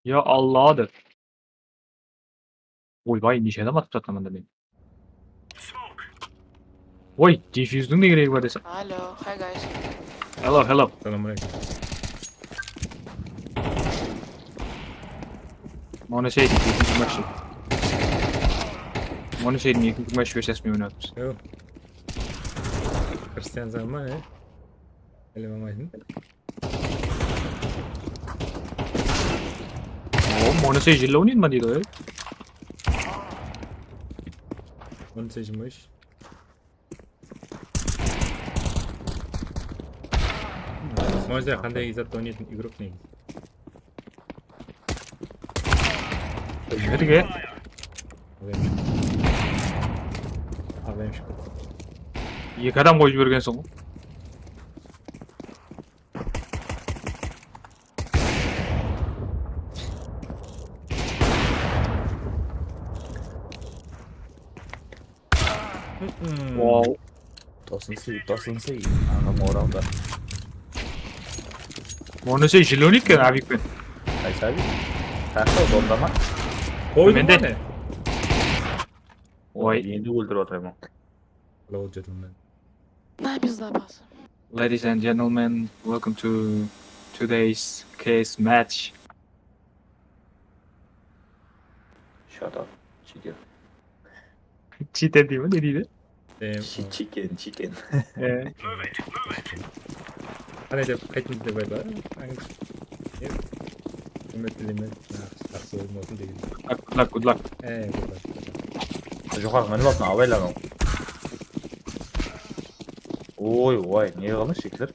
Ya Allah'dır. Oyvay nişe adam atıp satmamında benim. Oy, defuse'un da gereği var desem. Hello, hi guys. Hello, hello. Selamünaleyküm. Ona şey dedim, yıkıcı maçı. Ona şey dedim, yıkıcı maçı göstermeyi oynatırız. Yok. Hristiyan zaman ne? Elemaydın. Oğlum, ona şey jilla oynayın mı diyordu öyle? Onu seçmiş. Možda qanday izzatda o'ynaydigan игрок ne? Nereye? Avayım şu. İyi adam koyup yürgen soğuk. Wow. Doesn't see. Ang moral da. Ona şey jilla oynayıp ki abi ben. Ay sabi. Taksa donda mı? Koydun Bende. mu ne? Oy. Endi o'ldirib o'tiraman. Hello gentlemen. На, пизда бас. Ladies and gentlemen, welcome to today's case match. Shut up. Chicken. Cheated değil mi? Ne dedi? Chicken. Qanday deb qaytmaydi deb aytadi. Hurmatliman. Yaxshi bo'lmasin degan. Good luck. Jo'xar nima bo'lsin, avaylan. Voy, ne qildi shekillar?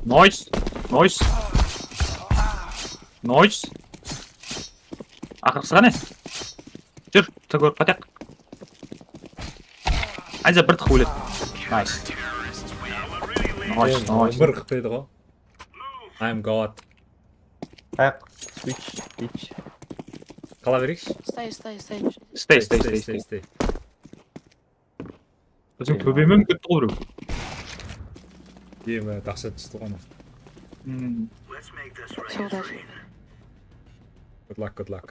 Noise. Ақырқысыға не? Жүр, көріп қатақ. Айза бір тық өледі. Nice. Bir qilib qo'ydi ғой. I'm God. Switch. Qala berikshi. Стай. Stay. Өзің төбемен кетті ғой біреу. Ема дақшат түсті ғой. Все, удачи. Good luck.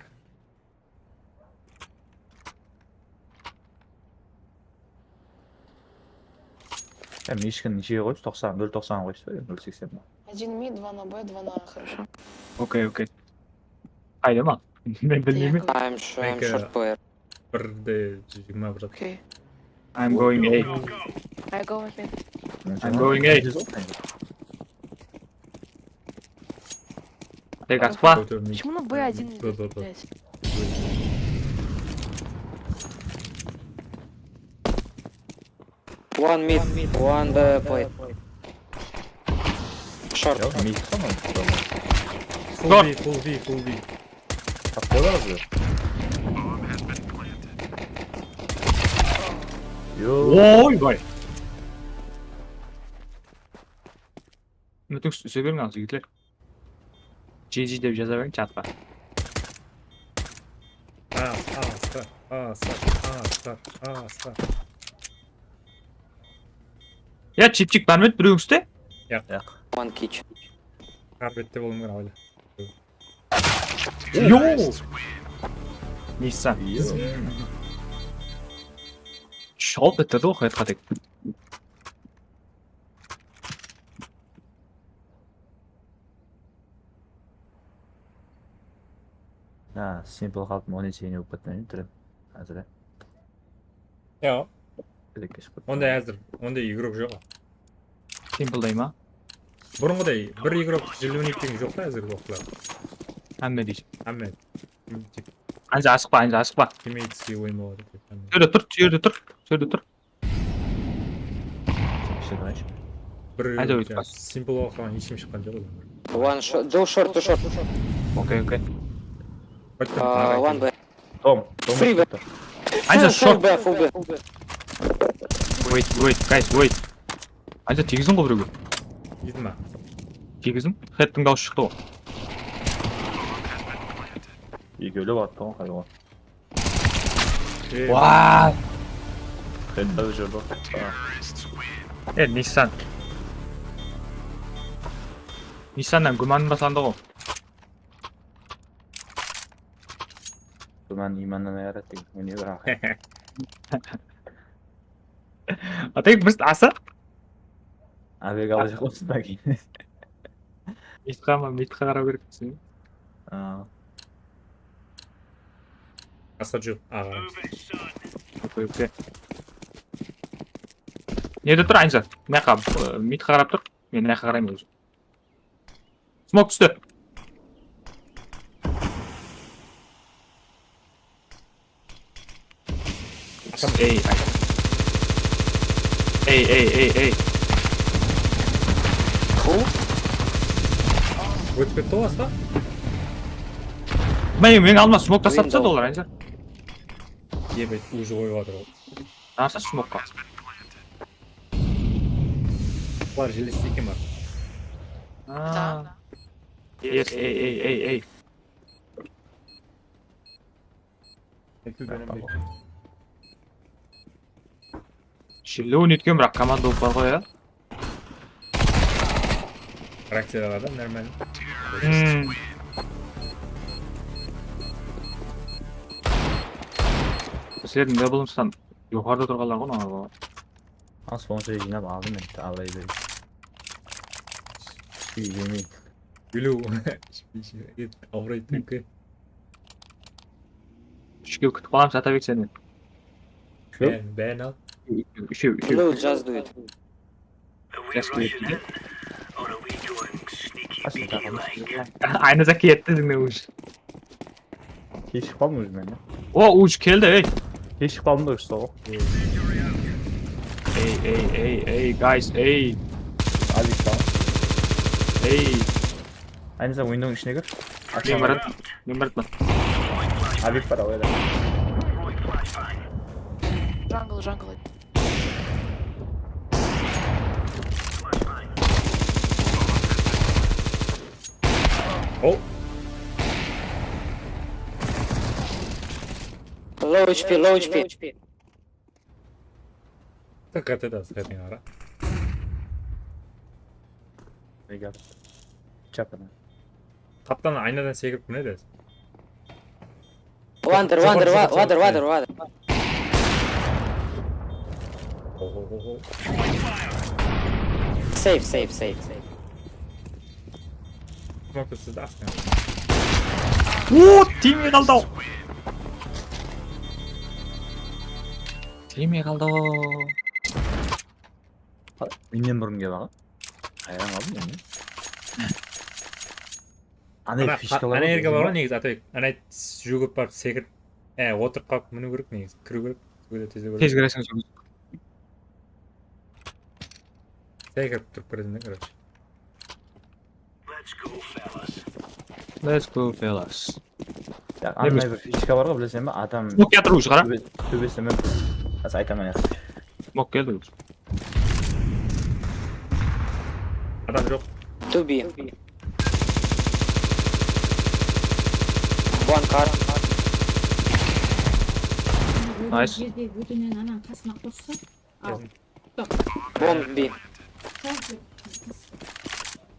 Мишкин ничего қойшы, 0.90 қойшы, 0.80. Один мид, 2 на Б, 2 на А, хорошо. Окей. Қайда ма? Мен білмеймін. I'm short player. Бірде 20 бір. Okay. I'm going A. I go with me. I'm going A. Тек аспа. Почему на Б1 не Да. блядь? One mid, one the plate. Short. Full V. Tapıyorlar mı? Ой, бай. Мен түкс сөйберің аңыз үгітлер. GG деп жаза берің, чатқа. Star. Я чипчик бармет біреуің үсте? One kitchen. Карпетте болуым керек ойлы. Йоу! Nissan. Шалт етеді ғой қайтқа тек. Simple қалдым, оны сені өп кетмейін, түрім. Әзір, Yo, Керек шықпет. ондай әзір. Ондай игрок жоқ. Simple ма? Бұрынғыдай бір игрок желвенек деген жоқ та әзіргі уақытта. Әмме дейсің. Әмме Анжа асықпа. темейтский ойын болады. Сөйді тұр. Бір Айда өйтіп бас. simple оқыған ешкім шыққан жоқ. One short. Do short, two short. Окей. One B. Том. Free B. Анжа Full шот. B, full B. Wait. Анжа тегіздің ғой біреуге. Еді ма? Тегіздің? Хэттің дауысы шықты ғой. Екеулі баттың ғой, қайға. Вау! Хэтті жүрді. Nissan. Нисаннан гүман басанды ғой. Күмән иманнан аярат деген. Міне бір ақы. Атайық біз аса? Абек ала жақ болсын да кейін. Митқа қарау керексің. Аса жоқ, аға. Окей. Неде тұр, Айнза? Мияқа, митқа қарап тұр. Мен мияқа қараймын өзім. Смок түсті. Ей. Өтіп кетті ғой аса? Мен алма смок тастап тастады олар, Айнза. Ебет, уже қойып жатыр ғой. Нарса смокқа. Бар желесі екен бар. Да. Ей. Шиллеу неткен бірақ команда болып бар ғой, я? Характер да, нормально. Сілердің дабылымыстан жоғарда тұрғалар ғой, нағы. Соңғы жинап алдым енді, алай бері. Жемей. Білу. Ауырайды түнкі. Үшке күтіп қалам, Сатабек сені. Бән ал. Үшеу. Blue just do it. Айныза кетті діңді ұш. Кешіп қалдым өзім мен. О, ұш келді, ей. Кешіп қалдым да ұшта ғой. Ей, guys, ей. Азик қалым. Ей. Айныза ойындың ішіне кір. Мен баратмын. Азик бар ауайда. Джангл. О! Low HP. Так қайтада сәтің ара. Регат. Чапына. Таптан айнадан секіріп күні дәз. Water. Safe. Смокты сізді астын. О, тиме қалды. Тиме қалды. Менен бұрын кеп аға. Қайран алдым мен. Ана фишкалар. Ана ерге бар ғой негізі атайық. Ана жүгіп барып секіріп. Отырып қалып міну керек негізі. Кіру керек. Тез кіресің сол. Секіріп тұрып кіресің, короче. Let's go, fellas. Андай бір фишка бар ғой, білесен ба? Адам Смок жатыр ұш, қара. төбесі мен. Аз айтамын яқсы. Смок келді ұш. Адам жоқ. 2B. One car. Nice. Өтінен анан қасына қосса. Bomb B.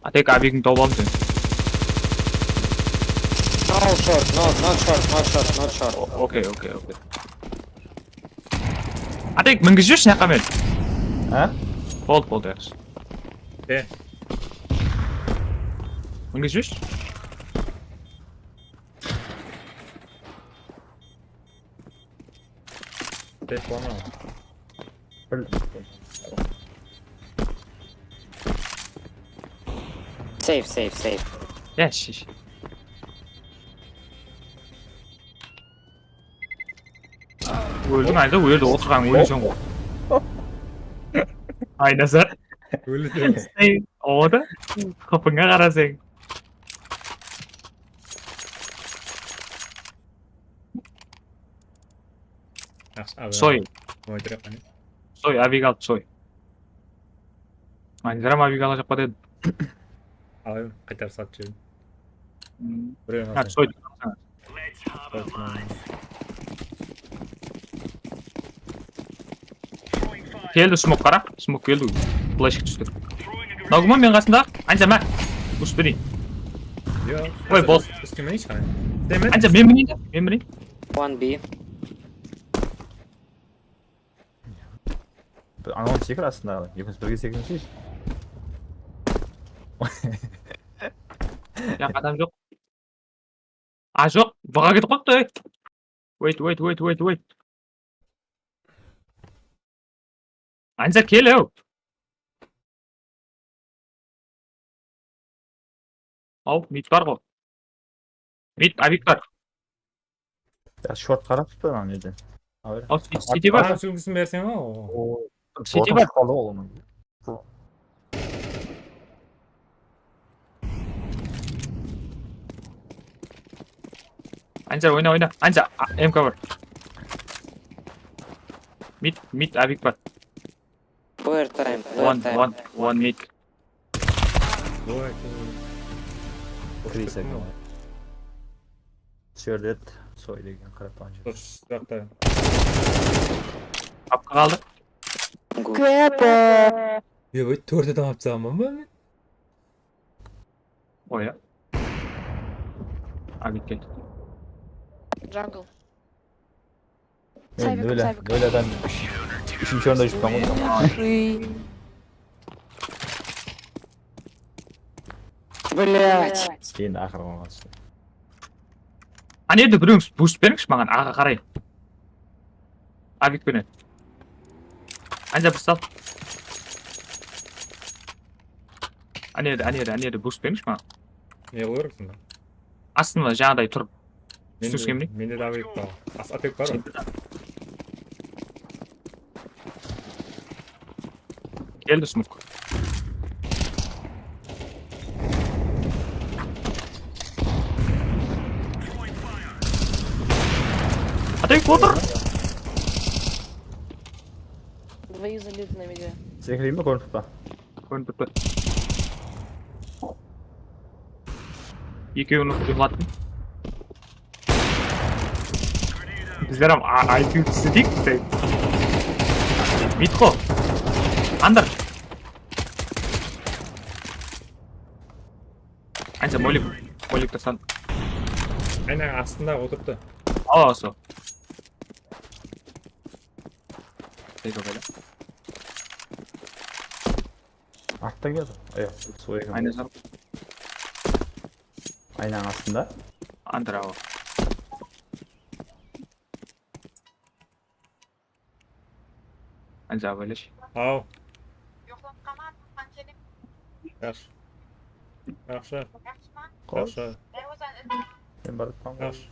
Атайық абегін тауып алдым сен. Not short. Окей. Атайық мінгіз жүрші наққа мен. Болды, яқшы. Мінгіз жүрші? Safe. Яш. Өлдің айда өлді отырған өлесің ғой. Айнаса. Өлі Ода? Қапыңа қарасың. Сой, авиг алды, сой. Айндарам авиг ала жақпа деді. Алайым, қайтар сат жүрін. Сой. Келді смок қара. Смок келді. Флешік түсті. Наугуман мен қасында. Айнса мә. Uspiri. Yok. Ой, бол. Üstüme hiç hani. Demet. Anca men bileyim. 1B. Anons секір астында. Екінші бірге секірмесейші. Ya adam yok. Yok. Bağa gidip kalktı. Wait. Anca kel ау. Ау, mid var ғой. Mid, Avik var. Ya short қарап тұр ана жерде. Ау, City var. Bana sürgüsünü versen o. City var. Қалды ғой оның. Anca oyna. Anca MK var. Mid Avik var. Lower time. One mid. Крейс екен. Сөйлет. Сой деген қарап тұрған жер. Dur sırakta. Kapka kaldı. Ya böyle 4 adam yapacağım ama ben. O ya. Avik geldi. Jungle. Мен Cyber. нөл адам үшінші орында жүріп қалған ғой. Блять. Енді ақырға қатысты. Ана жерде біреуіңіз буст беріңізші маған аға қарай. Авикпенен. Анжа бір сал. Ана жерде буст беріңізші маған. Ne oluyorsun lan? Астында жаңағыдай тұрып. Түсінсем не? Mende de abi var. Atek var mı? Geldi smoke. Атайк отыр. Двоих залеты на медиа. Секірейін бе көрініп па? Көрініп тұр. Екеуін ұқылаттым. Біздер IQ түсідік. Митхо. Андыр. Анша молик тұрсан. Aynen aslında oturdu. Осы. Тейк over. Артта келді. Сой екен. Айна зар. Айнаның астында. Андыр ау. Анша абайлаш. Au. Yaş. Yaxşı. Yaxşı. Мен барып қалған ғой. Yaxşı.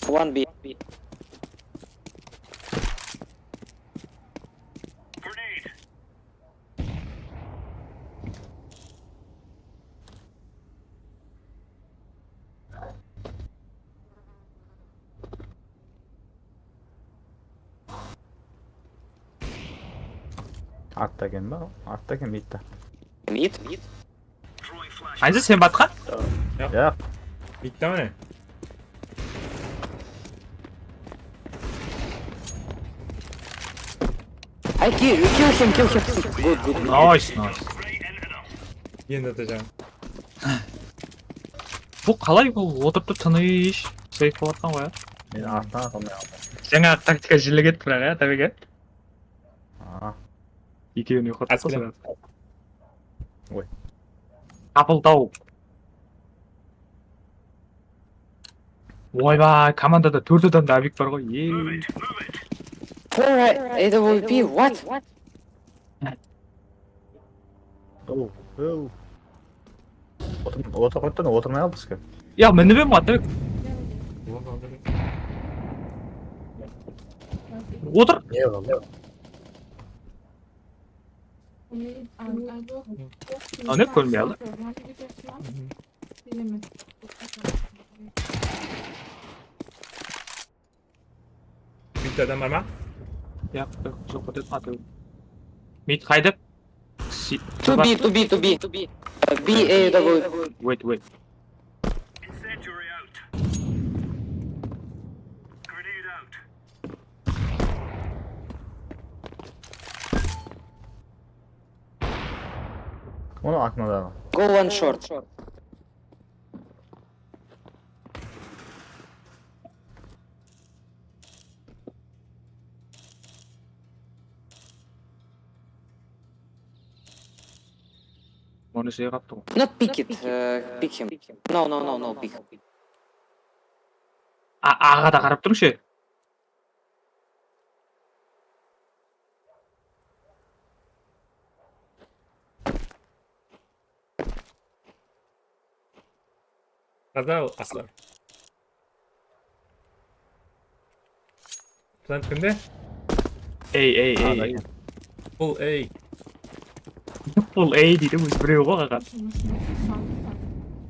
One B. Артта екен ба? Артта екен бейтті. Mid. Анша сен батқан? Я. Bitti mi ne? I kill him. Good. Nice. Yeni atacağım. Бұл қалай бұл отырып тыныш сейф болатқан ғой. Мен арттан атылмай алдым. Жаңа тактика жілі кетті бірақ ә табек А, екеуін ұйқыртып Әскерем. Ой. Қапылдау. Ойбай, командада 4 адамда Авик бар ғой. 4 AWP. What? оу. Отыр қойттан отырмай алды бізге. Я мініп ем ғой Атабек. Отыр. Не болды? Ne көрмей алды? Bitti adam var mı? Я жоқ өтеді Атабек. Мид қайдып? 2B. B AW. Wait. Onu окнодағы. Go one short. Оны сыйға қапты ғой. Not pick it, pick him. No, pick. Аға да қарап тұрыңшы. Қаза асылар. План кімде? Ей. Бұл эй. Бұл ей дейді өзі біреу ғой аға.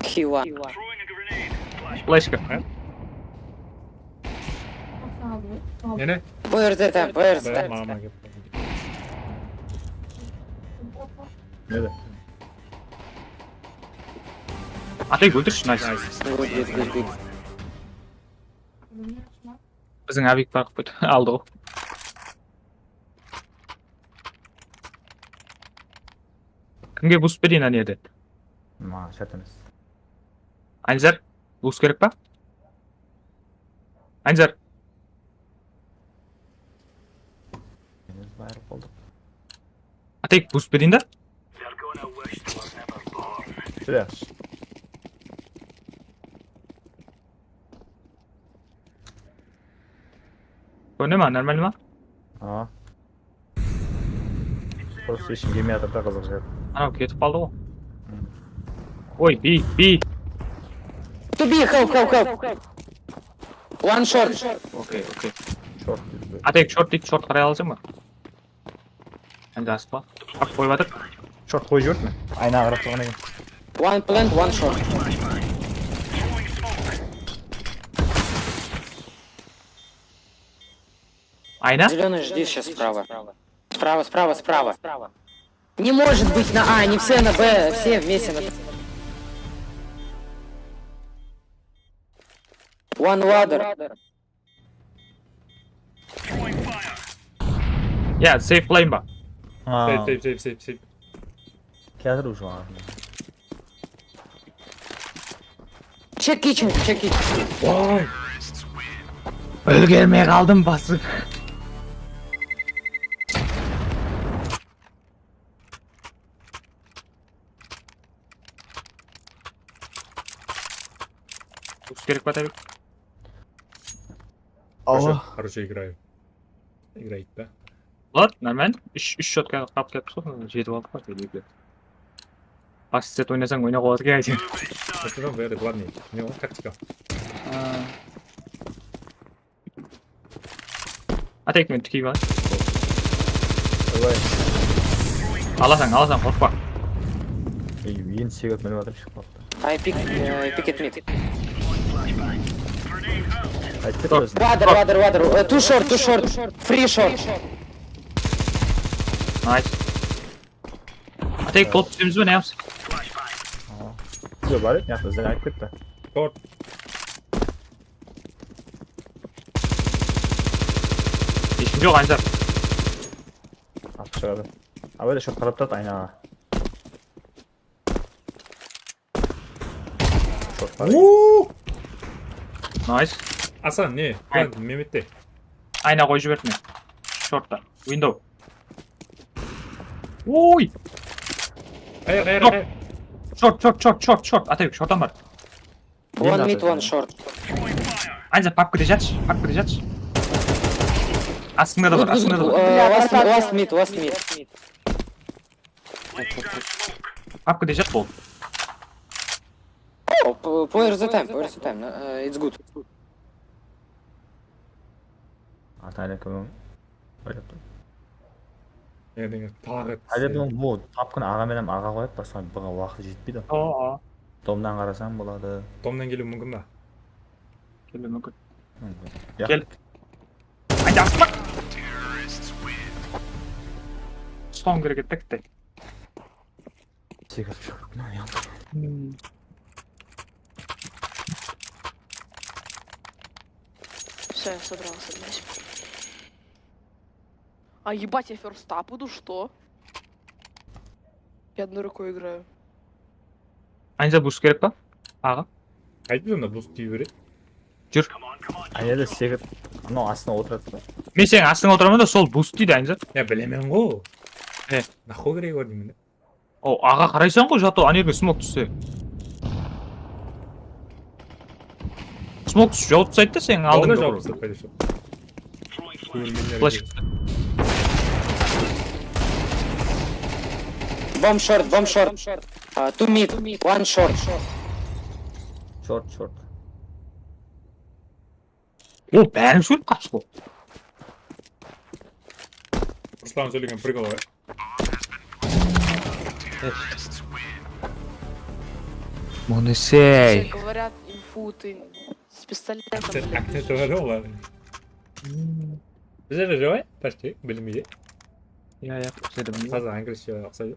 Q1. Флешка. Нені? Where's the time? Where's the time? Мама кеп. Неді? Атайық өлтірші, найс. Good. Біздің әбек бағып бөт. Алды ғой. Кімге буст берейін әне еді? Маған шарт емес. Айнзар, буст керек па? Айнзар. Біз байырып болдық. Атайық буст берейін да? Жүрәш. Көне ма, нормально ма? Просто ешкім келмей жатыр да қызық жер. Анау кетіп қалды ғой. Ой, би. To be, help. One short. Окей. Шорт дейді. Атайық шорт дейді, шорт қарай алсың ба? Әнді асып па? Ақ қойып атыр. Шорт қойып жіберді ме? Айна қарап тұрған екен. One plant, one short. Айна? Зеленый, жди сейчас справа. Справа. Не может быть на А, не все на Б, все вместе на Б. One ladder. Я, сейф лейн ба? Сейп. Қазір уже var. Check kitchen. Үлгермей қалдым басып. Буст керек па Табек? Хорошо играю. Играет, да? Ладно, нормально. Үш шотқа қап кетіп сол, жетіп алдық па дейді. Ассет ойнасаң ойна қояды екен. Это бәрі главный. Не он тактика. Атайық мен тікей қалай. Ой, Аласаң, қорқпа. енді сегіп мініп жатыр шығып қалыпты. I pick it mid. Айтып кет өзін. Ladder. Too short. Free short. Найс. Атайық толып түсеміз бе, не yapsın? Жоқ, бар еді, яқты ізден айтып кетті. Шорт. Ешкім жоқ, Айнзар. Атып шығады. Абайда шорт қарап тұрады айнаға. Шорт бар екен. Найс. Асан, не? План, меметте. Айна қой жіберді мен. Шортта. Window. Ой! Аяқ. Шорт. Атайық, шорттан бар. One mid, one short. Айнзар, папкада жатшы. Астыңда да бар. Last mid. Папкада жат болды. Oh, where's the time? It's good. Атайна кімім? Ойлап тұр. Тағы. Әлемнің бұл тапқын аға менен аға қойып, басқа бұға уақыт жетпейді. Домнан қарасаң болады. Домнан келу мүмкін ба? Келі мүмкін. Кел. Айда асып бақ! Ұстауым керек еттікті. Секіріп шығып. Все, я собрался, блядь. А ебать, я ферста буду, что? Я одной рукой играю. Айнза буст керек па? Аға. Қайтып онда буст дей береді. Жүр. Айнада секіріп анау астына отырады да. Мен сенің астыңа отырамын да сол буст дейді Айнза. Я білемін ғой. Е. Нахуй керегі бар деймін да. О, аға қарайсың ғой жато, ана жерге смок түссе. Смок түсіп жауып тастайды да сенің алдыңда. Жауып тастайды, пайдасы жоқ. Флеш. Bomb short. 2 mid, 1 short. Шорт. О, бәрін сөйлеп қапсыз ғой. Руслан сөйлеген прикол ғой. Монесей. Все говорят, инфу ты с пистолетом. Акценті бар ғой олардың. Бізде де жауай, почти, білмейді. Я қосайды білмейді. Қазір английский ұқсайды.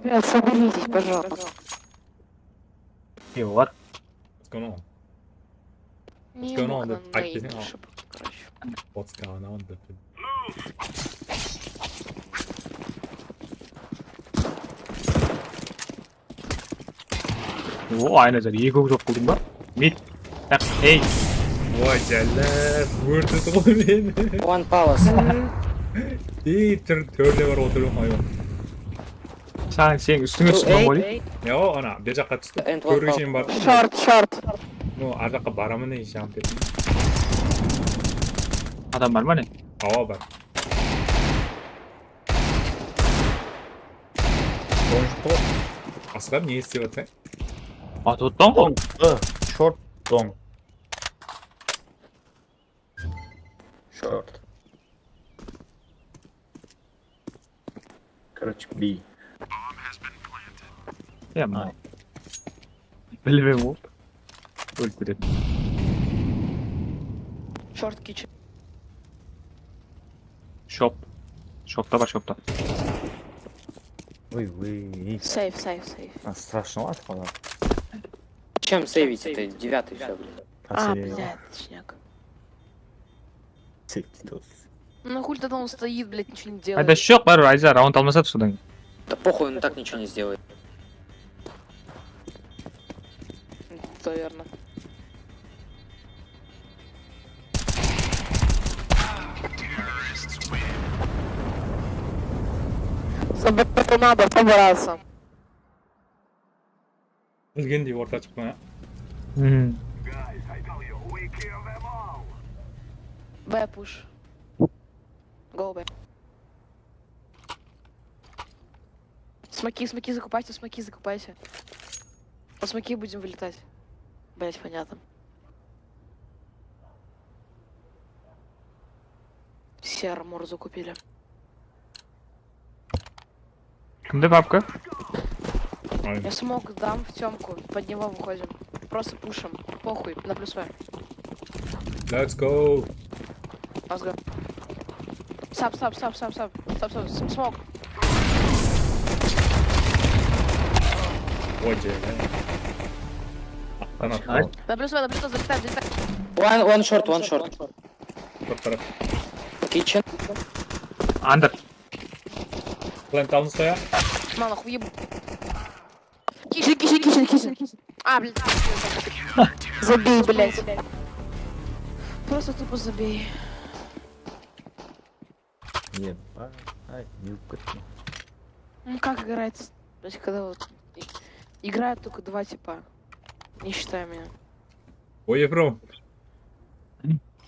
Ребят, соберитесь, пожалуйста. Не, what? What's going on? Не going on, мог да, на активный, наивно а. шепот, короче. What's going on? О, Айназар, екі жоқ қылдың ба? Мид. Так, ей. Ой, жәлләп, өртеді ғой мені. 1 palace. Төрде бар отырып хайуан. Сен үстіңе түсіп ғой. Яо, ана, бер жаққа түсті. And one Төрге шейін барды. Шорт. Ну, ар жаққа барамын не жамп етті. Адам бар ма не? Ауа бар. Асқар не істеп жатсаң? Атып ғой. Шорт, дон. Шорт. Короче, би. Я ма. Білмем ол. Өліп кетеді. Шорт кичен. Шоп. Шопта бар, шопта. Ой. Сейф. Страшновато, по-моему. Чем сейвить? Это 9-й все, блин. Блядь, точняк. Сектитос. Ну хуй тогда он стоит, блядь, ничего не Айда делает. шоқ бар, Айза, раунд алмаса содан. Да похуй, он так ничего не сделает. Наверное. Собраться надо, собраться. Білгендей орта шықты ма? Б пуш. Go Б. Смоки закупайся. По смоки будем вылетать. Блять, понятно. Все армор закупили. Кімде бабка? Я смог дам в темку, под него выходим. Просто пушим. Похуй, на плюс В. Let's go! Let's go. Сап, смог. Ой, жәлләп. Ақтан атқан. На плюс В, залетаем. One short. Бір тарап. Kitchen. Андер. Плент алын стоя. Мало, хуеб. Киши. А, блядь. Забей, блядь. Просто тупо забей. Ебать, не укатно. Ну как играется? То есть когда вот играют только два типа. Не считай меня. Ой, Ефром.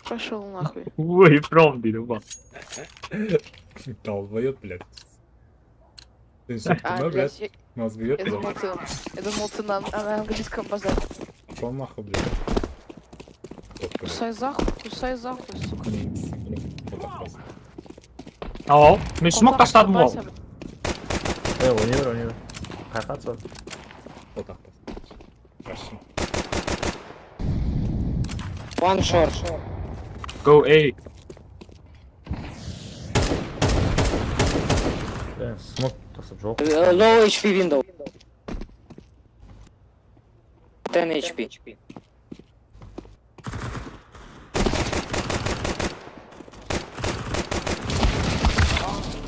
Пошел нахуй. Ой, пром дейді ба. Долбоёб, блядь. Ты сутки, блядь? Я Нас бьет, думал, блядь. ты на английском базаре. Пошел нахуй, блядь. Кусай захуй, сука. Вот так просто. Ау, мен смок тастадым ғой. Универ. Қайқат сол. Вот так просто. Хорошо. One short. Go A. Смок тасып жоқ. Low HP window. 10 HP.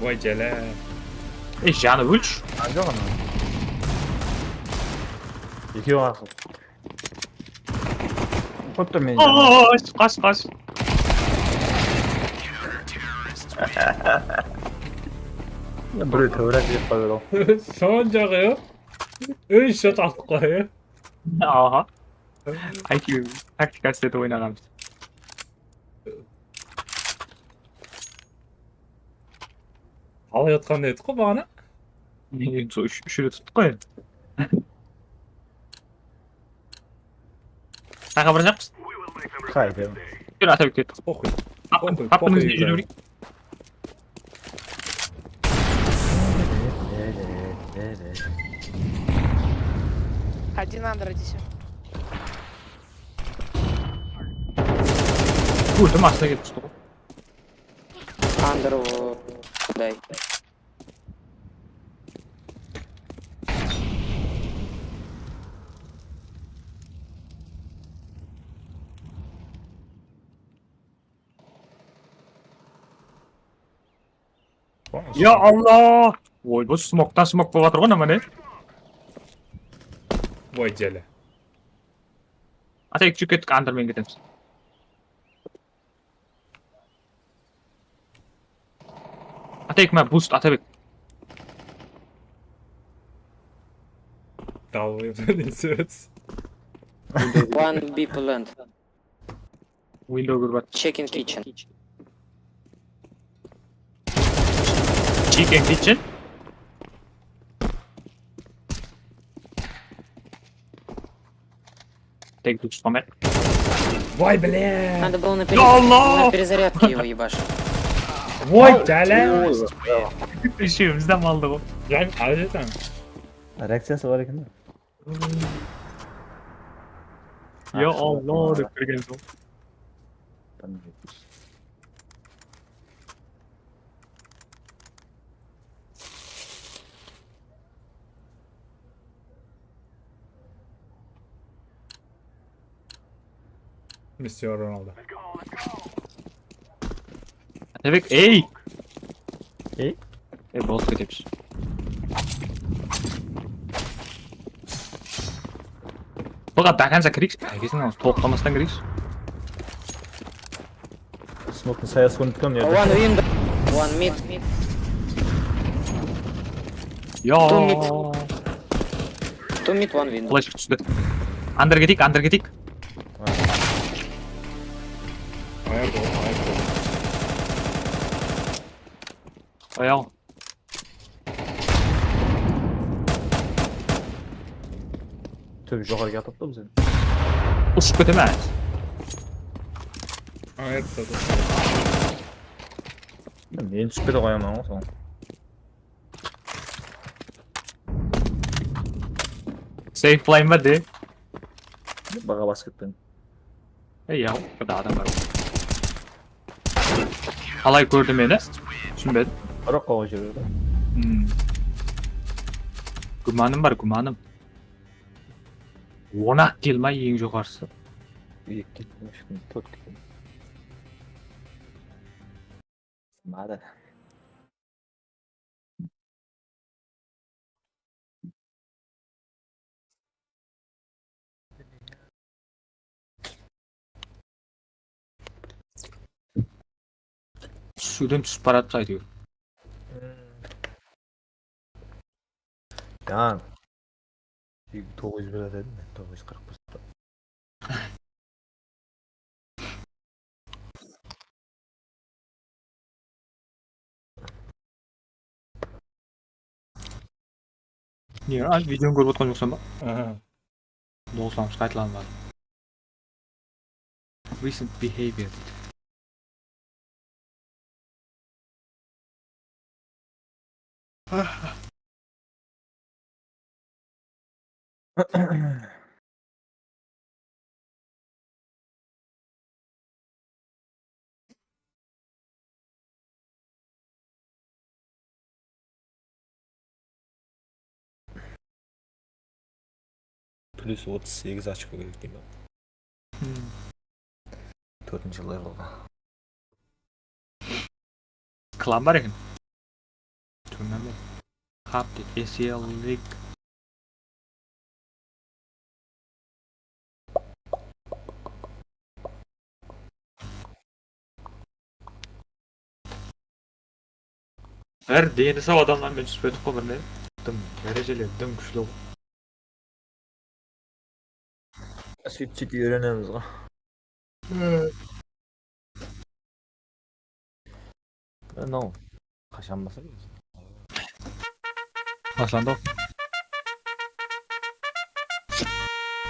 Ой, жәләп. Жаны өлч. Жоқ ана. Екеуі ақыл. Қотты мен. Қаш. Біреу төбірек жеп қойды ол. Son жағы. 3 shot атып қойы. Аха. IQ тактикасы деп ойнағанбыз. Қалай отқанда еді қой бағана? Сол үш рет тұттық қой. Тағы бір жақпыз. Қайда? Жүр ата кеттік. Похуй. Паппын өзіне жүре берейік. Один андер, иди сюда. Өлтім астына кетіп түсті ғой. Андер, дай. Я Алла! Ой, бұл смоктан смок болып жатыр ғой наман, Ой, jelі. Ата екі жүк кеттік, андермен кетеміз. Ата екі мә буст, Атабек. Дауы несөз. One B plant. Window көрбат. Check in kitchen. Chicken kitchen. Take тут спамер. Вай, бля. Надо было на, Аллах! на перезарядке его ебашить. Ой, jelі. Үшеумізден алды ғой. Жаң, қалай жетем? Реакциясы бар екен да. Я Алла деп кірген сол. Мистер Роналдо. Атабек, ей! Ей? Болып кетеміз. Бұға бәкәнза кірейікші. Әкесің ауыз толықтамастан кірейікші. Смоктың саясы көрініп тұрған One window. One mid. Я. Two mid, one window. Флеш түсті. Андер кетейік, андер кетейік. Аял. төбі жоғары атып та бізден. Ұшып кетеміз. Мен түсіп кете қоямын ғой соң. Сейф плейн ба де? Баға басып кетпен. Яу, қыда адам бар. Қалай көрді мені? Түсінбедім. Бірақ қауға жүреді. Күманым бар, күманым. 10-ақ келмей ең жоғарысы. 2 кеткен, 4 кеткен. Мады. Суден түсіп барады әйтеуір. Ян. 900 береді дедім мен, 940 болса. Не, аз видеоны көріп отқан жоқсың ба? Аха. Болсамыз қайталанбады. Recent behavior. Плюс 38 очко керек деймін. 4-ші левелға. Клан бар екен. Турнамент. қап дейді. SL'lik. Әр дені сау адамдармен түспедік қой біріне. Дым, дәрежелер, дым күшілі ғой. сөйтіп үйренеміз ғой. Мынау қашан басады? Қашанда ғой.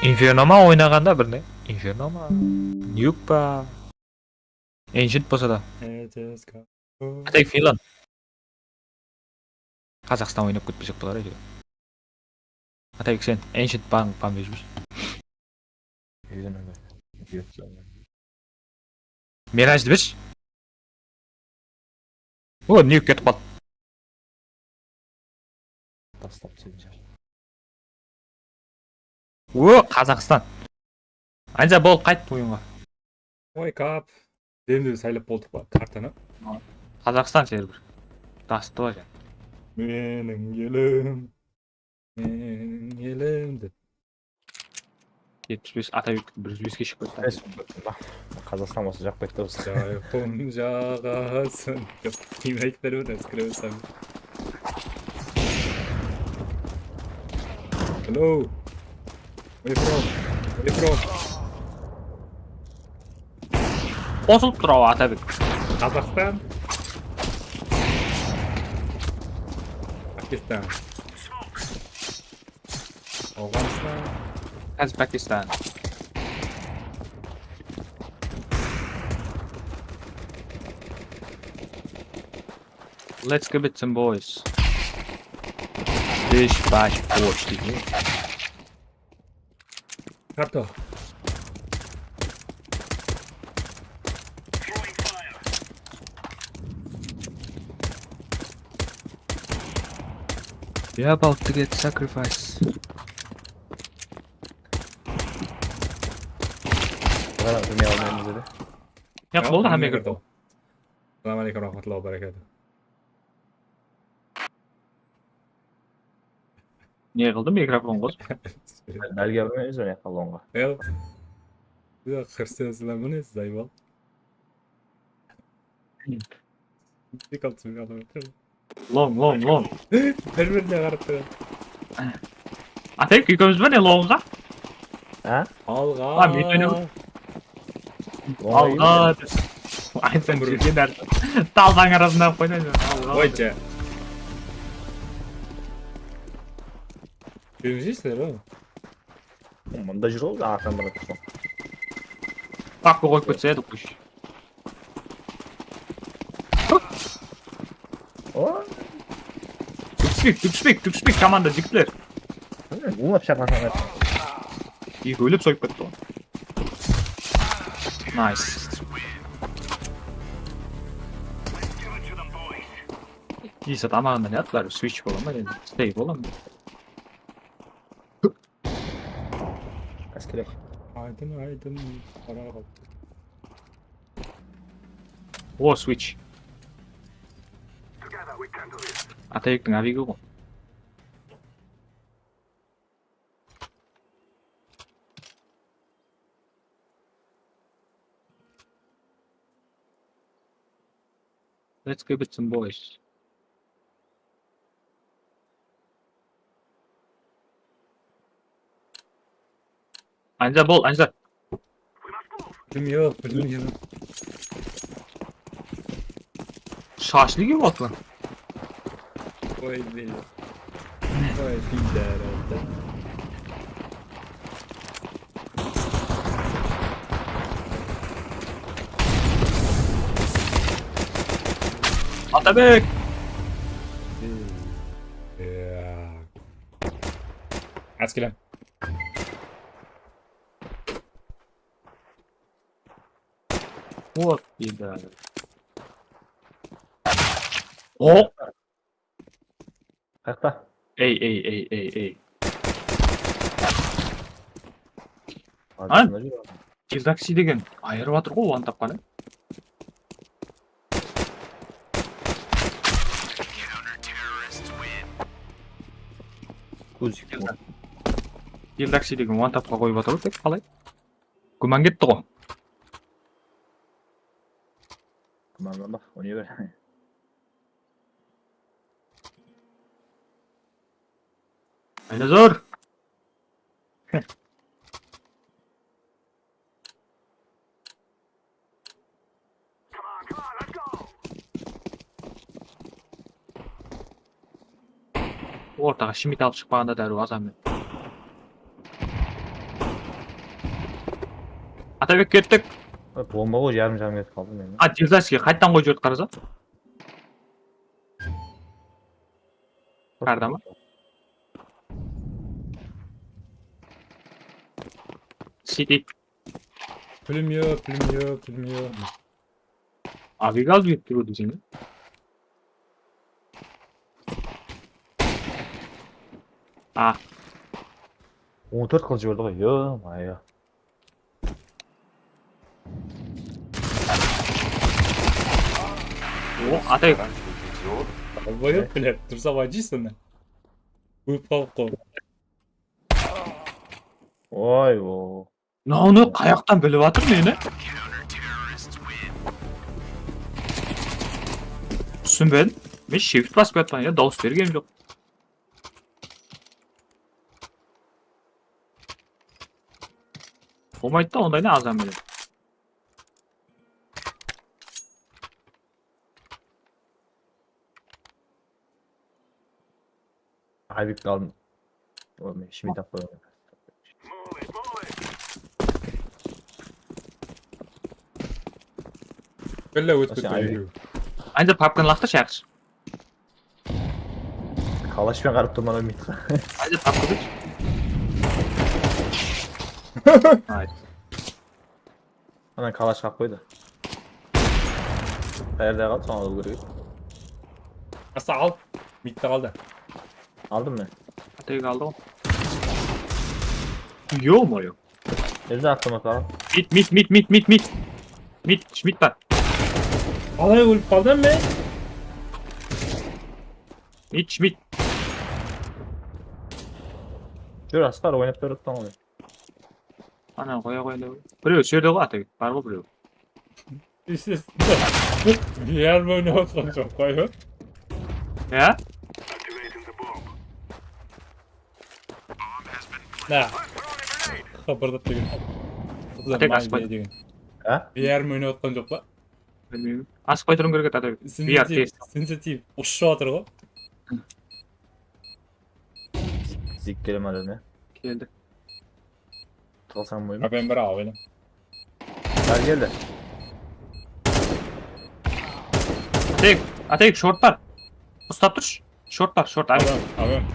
Inferno ма ойнағанда біріне? Inferno ма? Nuke па? Ancient болса да. Атайық Финланд. Қазақстан ойнап кетпесек болар еді. Атайық сен Ancient пан бежбеш. Миражды беш? О, Nuke кетіп қалды. Тастап сен. О, Қазақстан. Анжа бол қайт ойынға. Ой, кап. Демді сайлап болдық па, картаны. Қазақстан сервер. Дасты ба жан. Менің елім деп. 75 Атабек 105-ке шығып кетті. Қазақстан болса жақпайды да осы. Жайқын жағасын. Тимейттер өте скіріп өсам. Hello. Where you from? Қосылып тұр ау Атабек. Қазақстан. Пакистан. Ауғанстан. Қазір Пакистан. Let's give it some boys. Dish, bash, bosh дейді. Карто. You're about to get sacrificed. Бұған білмей алмаймыз деді. Яқ болды хаме кірді. Салам алейкум рахматуллахи баракату. Не қылды микрофон қос? Бәлге білмейміз өне қалуынға. Ел. Бұл қырсызлар мұны зайбал. Long. Бір-біріне қарап тұрады. Атайық екеуміз бе не лоңға? Ә? Алға. Мен ойнамын. Алға. Айтсаң жүрген әрді. Талдың арасында қойнайды. Ойча. Көрмейсіздер о? Мұнда жүр ол, артынан бара тұрсын. Папка қойып кетсе еді құш. Түкспек, команда жіктілер. Улап шақырған әр. Екі өліп сойып кетті ғой. Найс. Кейсі тамағында не атылар? Switch болам ба? Stay болам ба? Әскерек. Айдын. Қарағалпақша. О, Switch. Атайықтың авигі ғой. Let's give it some boys. Anca bol, anca. Bilmiyorum. Şaşlı gibi bak lan. Oy be. Oy bider oldu. Atabek. Askelim. Вот и да. О! Қайықта? Ей. Адысында жүр. Кирдакси деген айырып атыр ғой оған тапқаны. Көз. Елдакси деген one tapқа қойып жатыр ғой, қалай? Күмән кетті ғой. Күмән бар, о не бар? Айназор! Ортаға шимит алып шықпағанда дәру азамын. Атабек кеттік. Бомба ғой, жарым кетіп қалды мен. Дилдаске қайттан қойып жүрді қараса? Қарда ма? Сити. Пулемет. Авига алып кетті ғой десең. 14 қыл жіберді ғой, ё-майя. О, атайық. Албайып, блядь, тұрса вайджисың. Өп қалып қол. Ой, о. Оны қаяқтан біліп атыр мені? Түсінбедім. Мен shift басып жатқан, дауыс бергенім жоқ. Болмайды да, ондайны азам береді. Айбекті алдым. Ой, мен ішіме тап қойдым. Білі өтіп кетті. Айнда папканы лақты шақшы. Қалашпен қарып тұрман өмейді. Айнда папка бүт. Анан калаш қап қойды. Қайырда қалды, соң алу керек. Аса ал. Митті қалды. Алдым мен. Атайық алды ғой. Ё-моё. Өзі автомат алып. Мит бар. Алай өліп қалдым мен? Мит. Жүр, асқар ойнап тұрыптан ғой. Ана қоя қойында ғой. Біреу жерде ғой атайық. Бар ғой біреу. Бияр мөйне отқан жоқ қой. Я? На. Хабардап деген. Атайық аспайды. Бияр мөйне отқан жоқ па? Білмеймін. Асықпай тұрым керек атайық. Бияр тест. Сенситив. Ұшып жатыр ғой. Зик келе ма деді. Келді. Тығылсаң бойым. Апайын бір ауылым. Бар келді. Атайық, шорт бар. Ұстап тұрш. Шорт бар. Ауылым.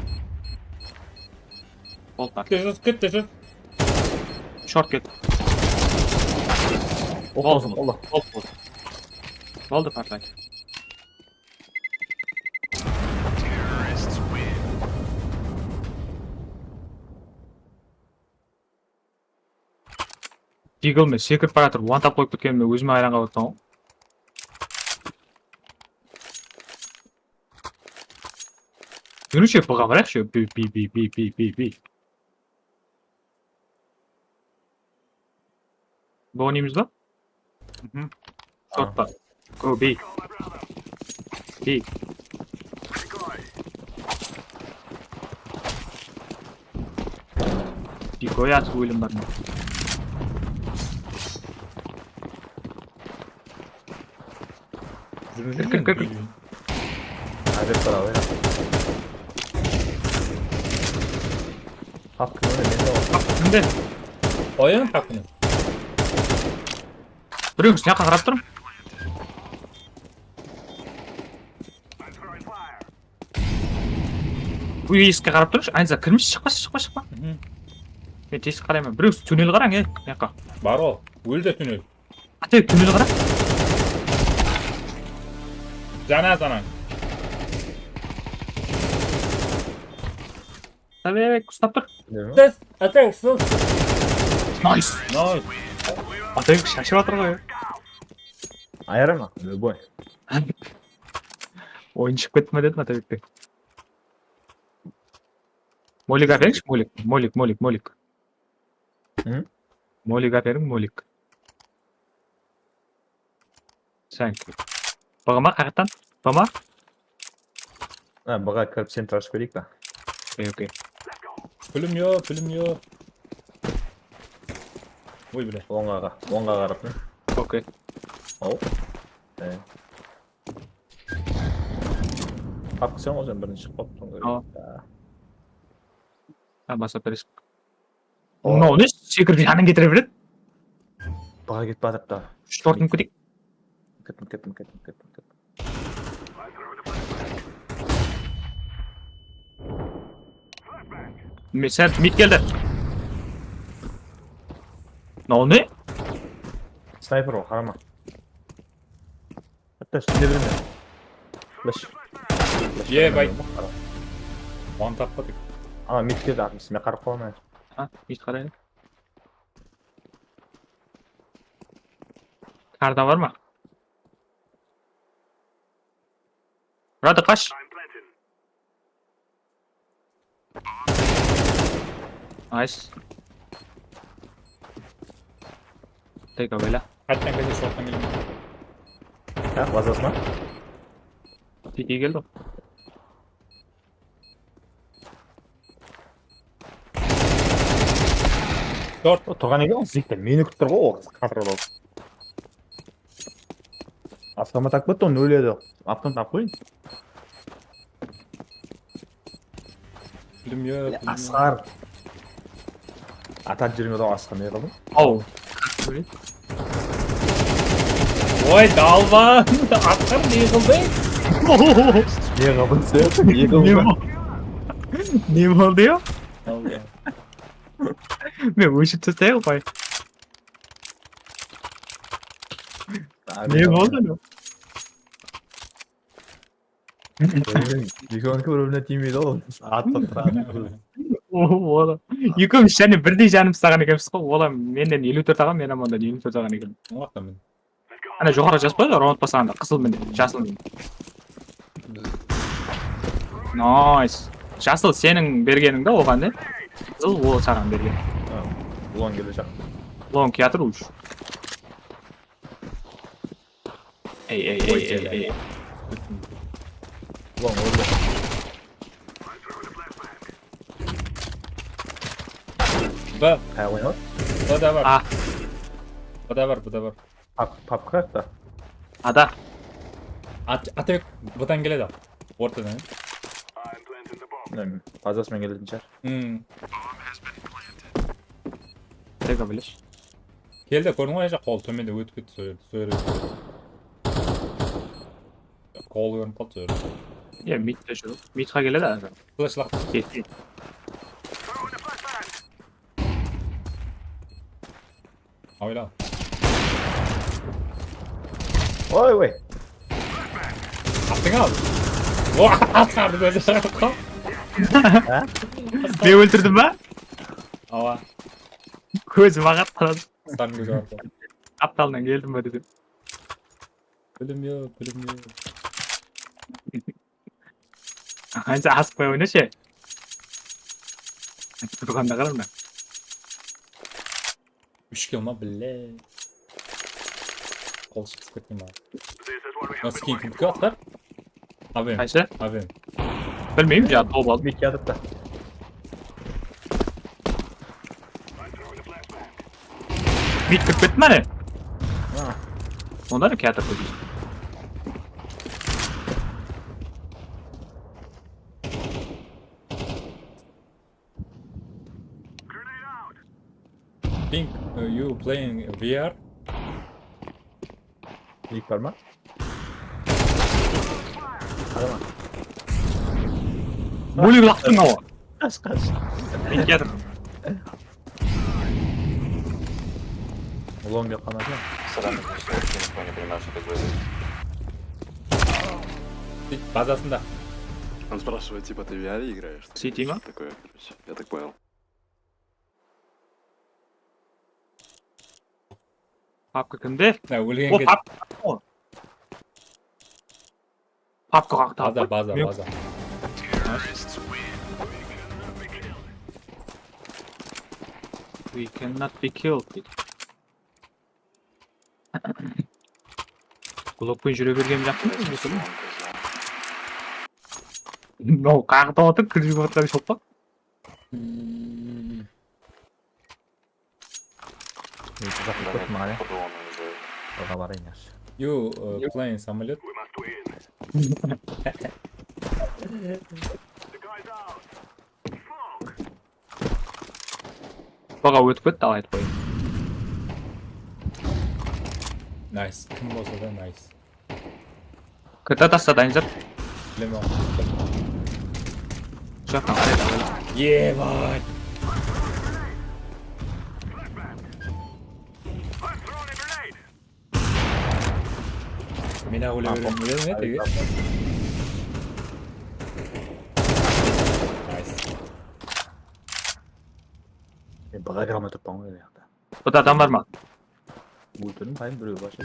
Болды бар. Кетті. Шорт кет. Болды партай. Дигл секіріп бара жатыр. One tap қойып кеткеніме өзіме айран қалып отырмын ғой. Жүруші бұға барайықшы. Би. Бұл ойнаймыз ба? Шорт ба. Go, би. Дикой атып өлім бар ма? Кір. Айбек бар ауы. Хапкын өне менде ғой. Кімде? Ойын хақыны. Біреуің сіне қарап тұрым. Бұл есікке қарап тұрыш. Айнза кірмеш, шықпа. Мен тесік қараймын. Біреуің түнел қараң, яққа. Бар ол. Өлді түнел. Атайық түнел қара. Жана санаң. Атайық, ұстап тұр. Атайық, сұл. Найс. Атайық шашып атыр ғой. Айыры ма? Любой. Ойын шығып кетті ма дедің Атайықпен. Молик әперіңізші, молик. Молик әперің, молик. Сәңк. Бағыма, қағыттан? Бағыма? Бұға кіріп сен тұрашып көрейік па? Окей. Пүлім yo. Ой, бля. Оңға қарап не? Окей. Оу. Қапқы сен олжан бірінші қоптың. Баса пересіп. Мынау не? Секіріп жанын кетіре береді? Бұға кет батып та. Штортын көтейік. Кеттім. Сән мид келді. Мынау не? Снайпер ол, қарама. Атта үстінде бірінде. Флеш. Бай. One таппадық. Мид келді артымыз, мен қарып қаламай. Мид қарайын. Карда бар ма? Рады қаш. Найс. Take a vela. Қайттан келді, шоқтан келді. Базасына? Тиги келді. Тұрған екен, зиктер мені күттір ғой, оғыз қатырады. Автомат ақ бітті, оны өледі. Автомат ақ қойын. Пүлім yo. Асқар. Атат жүрмеді ол асқар не қылдың? Ау. Ой, далбан. Атқар не қылды? Не қылдың сен? Не қылдың? Не болды yo? Мен өшіп тастайық бай. Не болды no? Екеуінікі бір-біріне тимейді ол. Аттап тұрады. Ола. Екеуміз және бірдей жаным тастаған екенбіз ғой. Ола менден 54 аған, мен амандан 24 аған екен. Оңақта мен. Ана жоғары жазып қойды, раунд басағанда қызылмен, жасылмен. Найс. Жасыл сенің бергенің да оған не? Қызыл ол саған берген. Улан келе жақ. Улан кеятыр уж. Эй. Улан өлді. Ба. Қай ойнады? Бұда бар. А. Бұда бар. Пап қаяқта? Ада. Атабек бұдан келеді. Ортадан. Базасымен келетін шығар. Тегі білеш. Келді, көрдің ғой жақ қол төменде өтіп кетті сойыры. Қол көрініп қалды сойыры. Мидте жүру. Мидқа келеді әзір. Флешлақ. Кетті. Ойла. Ой. Аттың ал. Асқарды көзі жарып қал. Не өлтірдің ба? Ава. Көзім ағат қалады. Асқардың көзі жарып қал. Апталынан келдім ба дедім. Пүлім yo. Қанша асықпай ойнашы. Тұрғанда қарам да. 3 kill ма, біле. Қол шығыс кеткен ма. Скин кімдікі атқар? Абем. Қайсы? Абем. Білмеймін, жа топ алды. Бек ядып та. Мид кіріп кетті ма не? Онда да кеятыр көзі. Think you playing VR? Бек бар ма? Молик лақтың ау. Қаш. Мид кеятыр. Улан кеп қанады ма? Базасында. Он спрашивает, типа, ты в VR играешь? Сити ма? Такое, короче. Я так понял. Папка кімде? Өлгенге. Папка қақта. База. We cannot be killed дейді. Құлаппен жүре берген жақсы ма? Мынау қағып отыр, кіріп отырған жоқ па? You playing самолет? Баға өтіп кетті, ал айтып қойын. Nice. Кім болса да nice. Кірті таста дайынзар. Білемін. Жаққан қарайды. Ебать! Мен ағылы өрем өлем теге? Nice. Баға кірамай тұрпан ғой яқта. Бұда адам бар ма? Өлтірдің қайын біреу башы.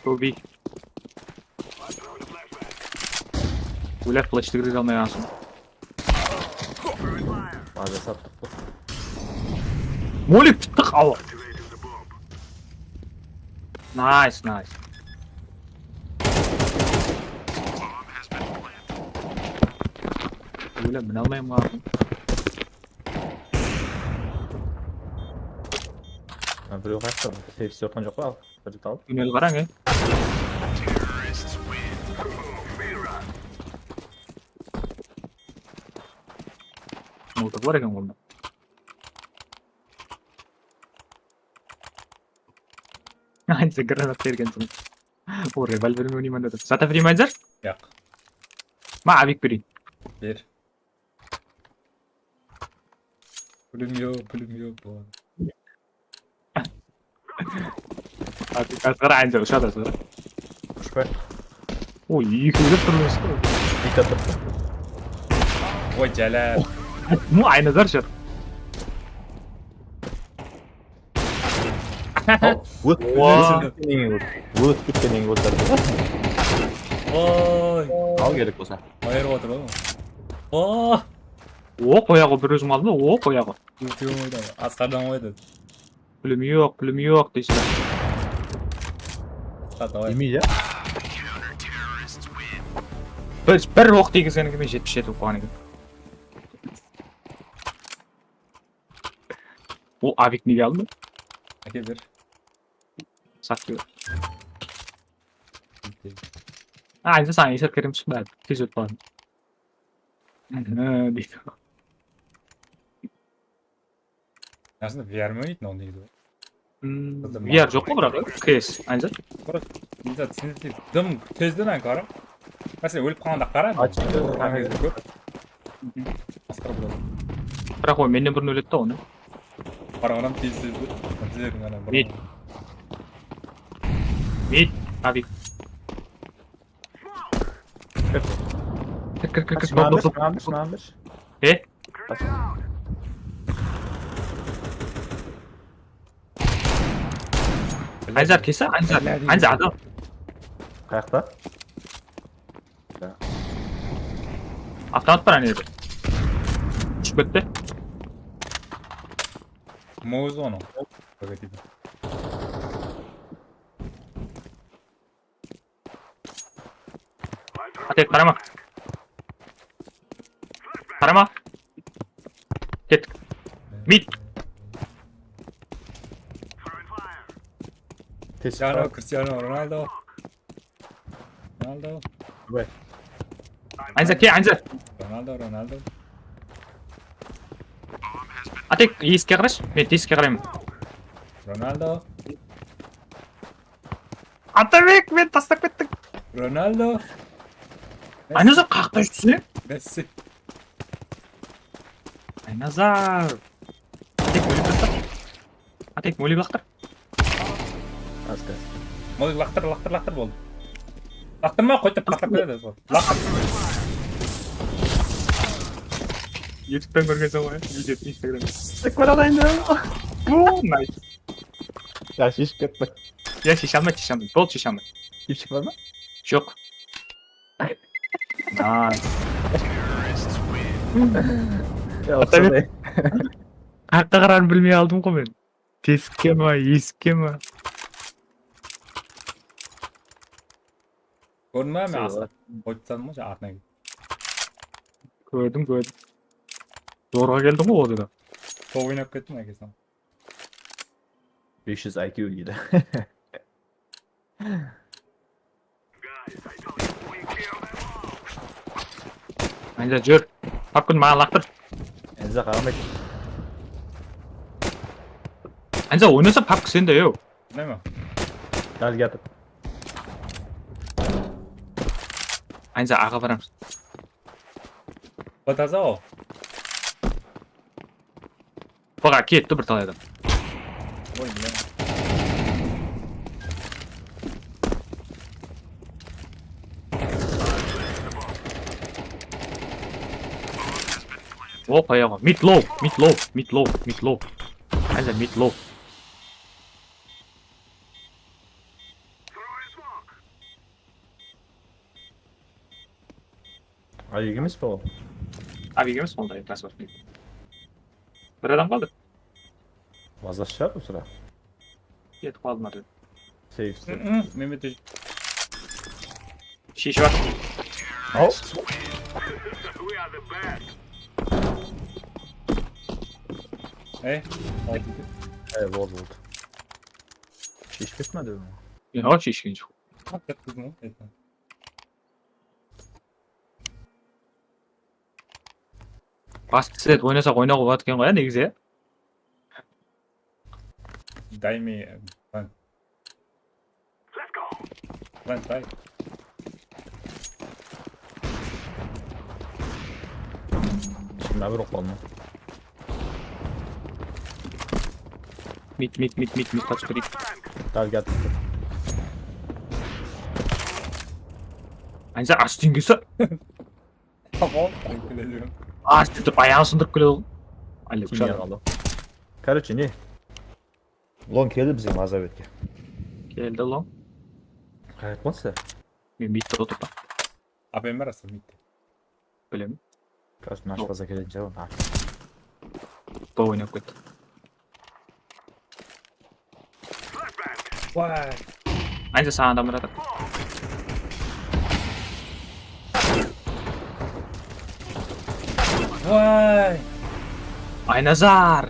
Көбей. Өләк флешті кіргіз алмай ағасың. База саттық бұл. Молик тұттық, ауы. Найс. Өлі, мін алмайым ғағым. Біреу қайықта, сейфісі ортқан жоқ па ал? Бірді талып. Үнел қараң, Мылтық бар екен қолда. Айнсы гранат бергенсің. О, револьвермен ойнаймын деді. Зата берейін айнзар? Яқ. Ма, авик берейін. Бер. Пүлім жоқ болады. Қара айнзар, ұшады асыға. Ұшпай. Ой, екеулеп тұрмыз. Ит атыпты. Ой, жәләп. Му айназар шыр. Өт кеткенен өтірді. Ой. Ал керек болса. Айырып отыр ғой. О, Қояғы бір өзім алдым, қояғы. үлтігім ойда. Асқардан ойда. Пүлім жоқ, дейсі. Асқар давай. Демей, ja? Бір оқ дегізгені кеме 77 оқыған екен. Ол авик неге алды? Әке бер. Сақты. Айнза саған есер керем шықпайды. Тез өтіп қалады. Дейді. Aslında VR mi oynayın onu değil. VR жоқ қой бірақ, CS, айнза. Бірақ, енді сенде дым тезді мен қарым. Мәселе өліп қалғанда қара. Асқар болады. Бірақ ой, менен бұрын өлетті оны. Қарағанам тезді. Мид, авик. Кір. Шынамбеш. Айнзар кесі? Айнзар адам. Қаяқта? Автомат бар әне еді. Үшіп кетті. Моuz onu. Погодите. Атек, қарама. Қарама. Кеттік. Мид. Cristiano Ronaldo. Айнзар, ке, Айнзар. Ronaldo. Атек, есікке қараш. Мен есікке қараймын. Ronaldo. Атабек, мен тастап кеттік. Ronaldo. Айназар, қақта жүрсің? Messi. Айназар. Атек, мөлі бақтыр. Молик лақтыр болды. Лақтырма, қойтып қақтап береді. Лақтыр. Ютубтан көрген соң ғой, видео Инстаграм. Так барадайын да. Найс. Я шешіп кетті. Я шеше алмайды. Болды шеше алмайды. Кепшік бар ма? Жоқ. Қаққа қарарын білмей алдым ғой мен. Тесікке ма, есікке ма? Көрдің бе, мен асырап қойып тастадым ғой, артына. Көрдім. Зорға келдің ғой odada. Топ ойнап кеттім әкесін. 500 IQ дейді. Айнза жүр. Папкүн маған лақтыр. Әнза қарамайды. Айнза ойнаса папкы сенде, еу. Не ме? Дәл кетіп. Айнза аға барамыз. Бұл таза ол. Бұға кетті бір талайдан. Ой, білем. О, паяға. Mid low. Айнза mid low. Айық емес па ол? Абик емес ондай красавчик. Bir adam kaldı. Vazlaşacak mı sıra? Yetip kaldım hadi. Safe'si. Mehmet Hoca. Şiş var. Hop. Oldu. Oldu. Şiş bitmedi mi? Ya şiş genç. Hakikaten kızım o. Evet. Басты сет ойнасақ ойнауға болады екен ғой, негізі. Дай me one. One try. Şimdi bir oklanma. Mid touch break. Dal geldi. Aynen açtın güzel. Tamam. Teşekkür ediyorum. Açtı ayağını sındırıp geliyor. Aleyküm Kimya selam. kaldı. Короче, ne? Long keldi bizim azabetke. Geldi lan. Hayat nasıl? Ben midde oturdum. Haberim var aslında bitti. Öyle mi? Kaç naş fazla gelince o. Bu oynayıp gitti. Vay. Aynen sağında mı? Vay. Aynen zar.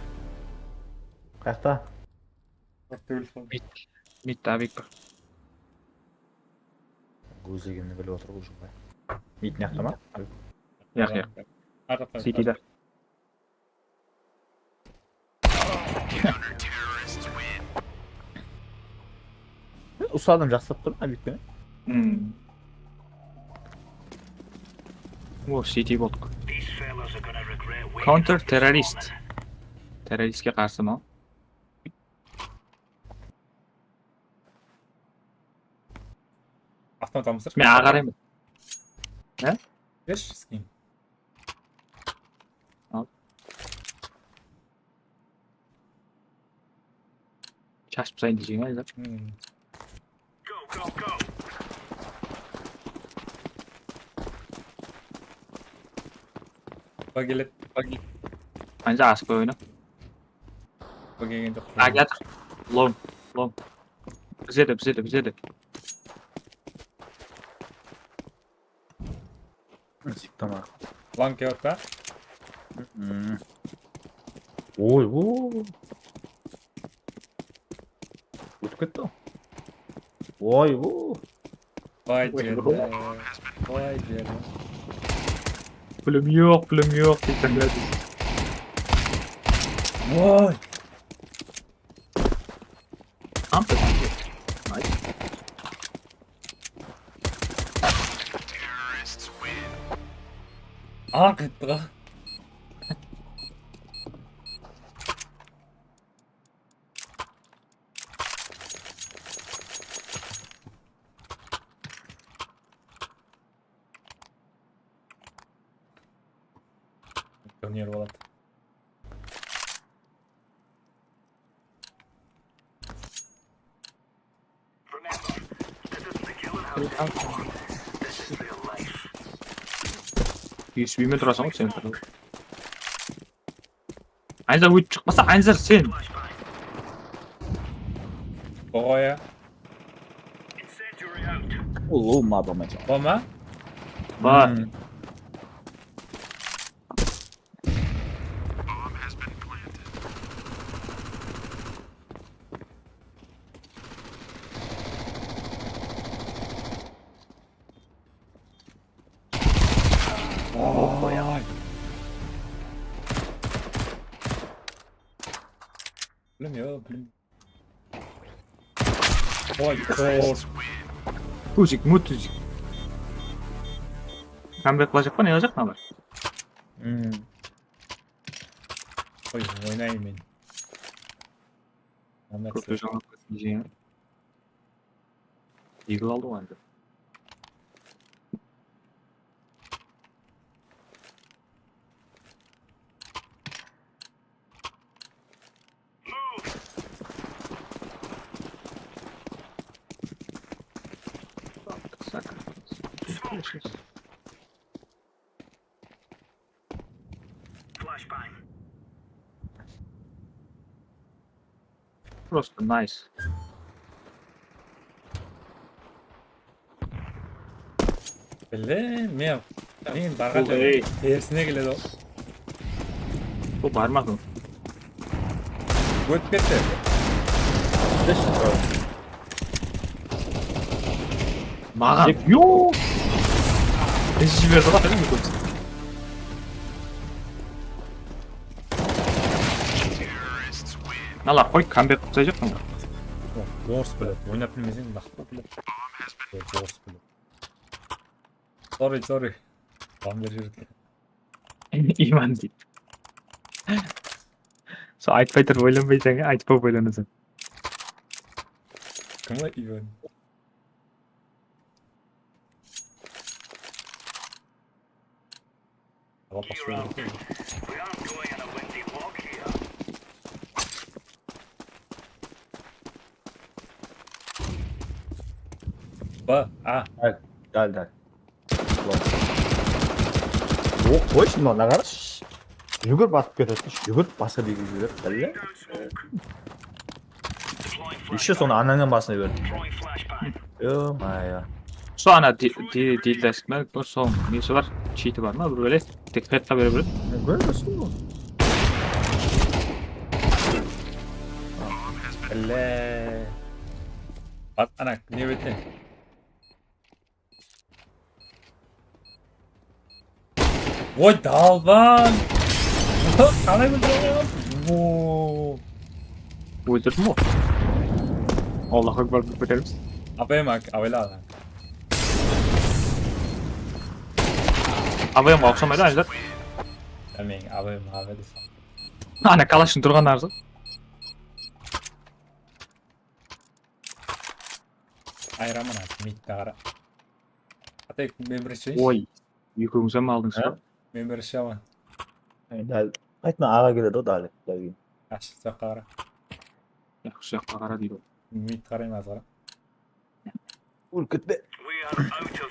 Kaçta? Mid daha büyük bir. Gözlegimini böyle otur kuşum be. Mid ne yaptı mı? Yak. Arada. City'de. Usadım жақсылап тұр ма бүйткені? О, City болдық. Counter terrorist. Terroristке қарсы ма? Автомат алмасыр. Мен ағараймын. Берші скин. Шашып сайын дегенге айзап. Bagel. Aynen asık bir oyunu. Bagel. Ha getir. Long. Bize de. Siktim ha. Lan kağıtta. Oy ooo. Ötüp gitti o. Oy ooo. Vay canına. Vay canına. Pulum yok. Diyeceğim ya. Vay. Ampı. Nice. Aa kıttıra. Dönüyor olalım. USB-мен тұрасың ғой сен тұрды. Айзар өтіп шықпаса, Айзар сен. Qo'ya. Olma adamı. Qo'ma. Бар. Bilmiyorum. Oy, kor. Тузик, мутузик. Камбек қылacak па, не қылacak мына? Oy, oynayayım. Көпе жаңа жеңе. Игл алды ғой енді. Просто nice. Bilmiyorum. Men bargacha tersine keladi o. Bu barmaq o. O'tib ketdi. Mаған. Yo'q. Biz жіберді ғой, білмей көз. Налар қой, камбек қылса жоқпын ба? Орыс біледі. Ойнап білмесең бақыт біледі. Орыс біледі. Sorry. Бамбер жүрді. Иман дейді. Со айтпай тұрып ойланбайсың, айтпап ойланасың. Кім ғой Иван? Ба, Dal. Yok koy şimdi ona karış. Yügür batıp ketmiş. Yügür basa bir yügür. Belli. İşte sonra ananın basına ver. Yo maya. Со ана дилдесік ме? Бұл соң несі бар? Читі бар ма? Бір өлес? Тек петқа бере береді. Görmüyorsun mu? Әлі. Бат, ана, не бетен? Ой, далбан! Қалай білдіріп? Өлдірдім ғой. Аллах акбар бір көтеріміз. Апайым авайлады. Абайымға ұқсамайды, Айзар. Мен авайлады сам. Ана калашын тұрған арзы. Айрамын митті қара. Атайк, мен бірінші. Ой, екеуіңіз әм алдыңыз ба? Мен бірінші аман. Dal. Aytma ağa geledi o dal. Аш, соққа қара. Жаққа қара дейді. Мит қарайым аз қара. Ul ketme.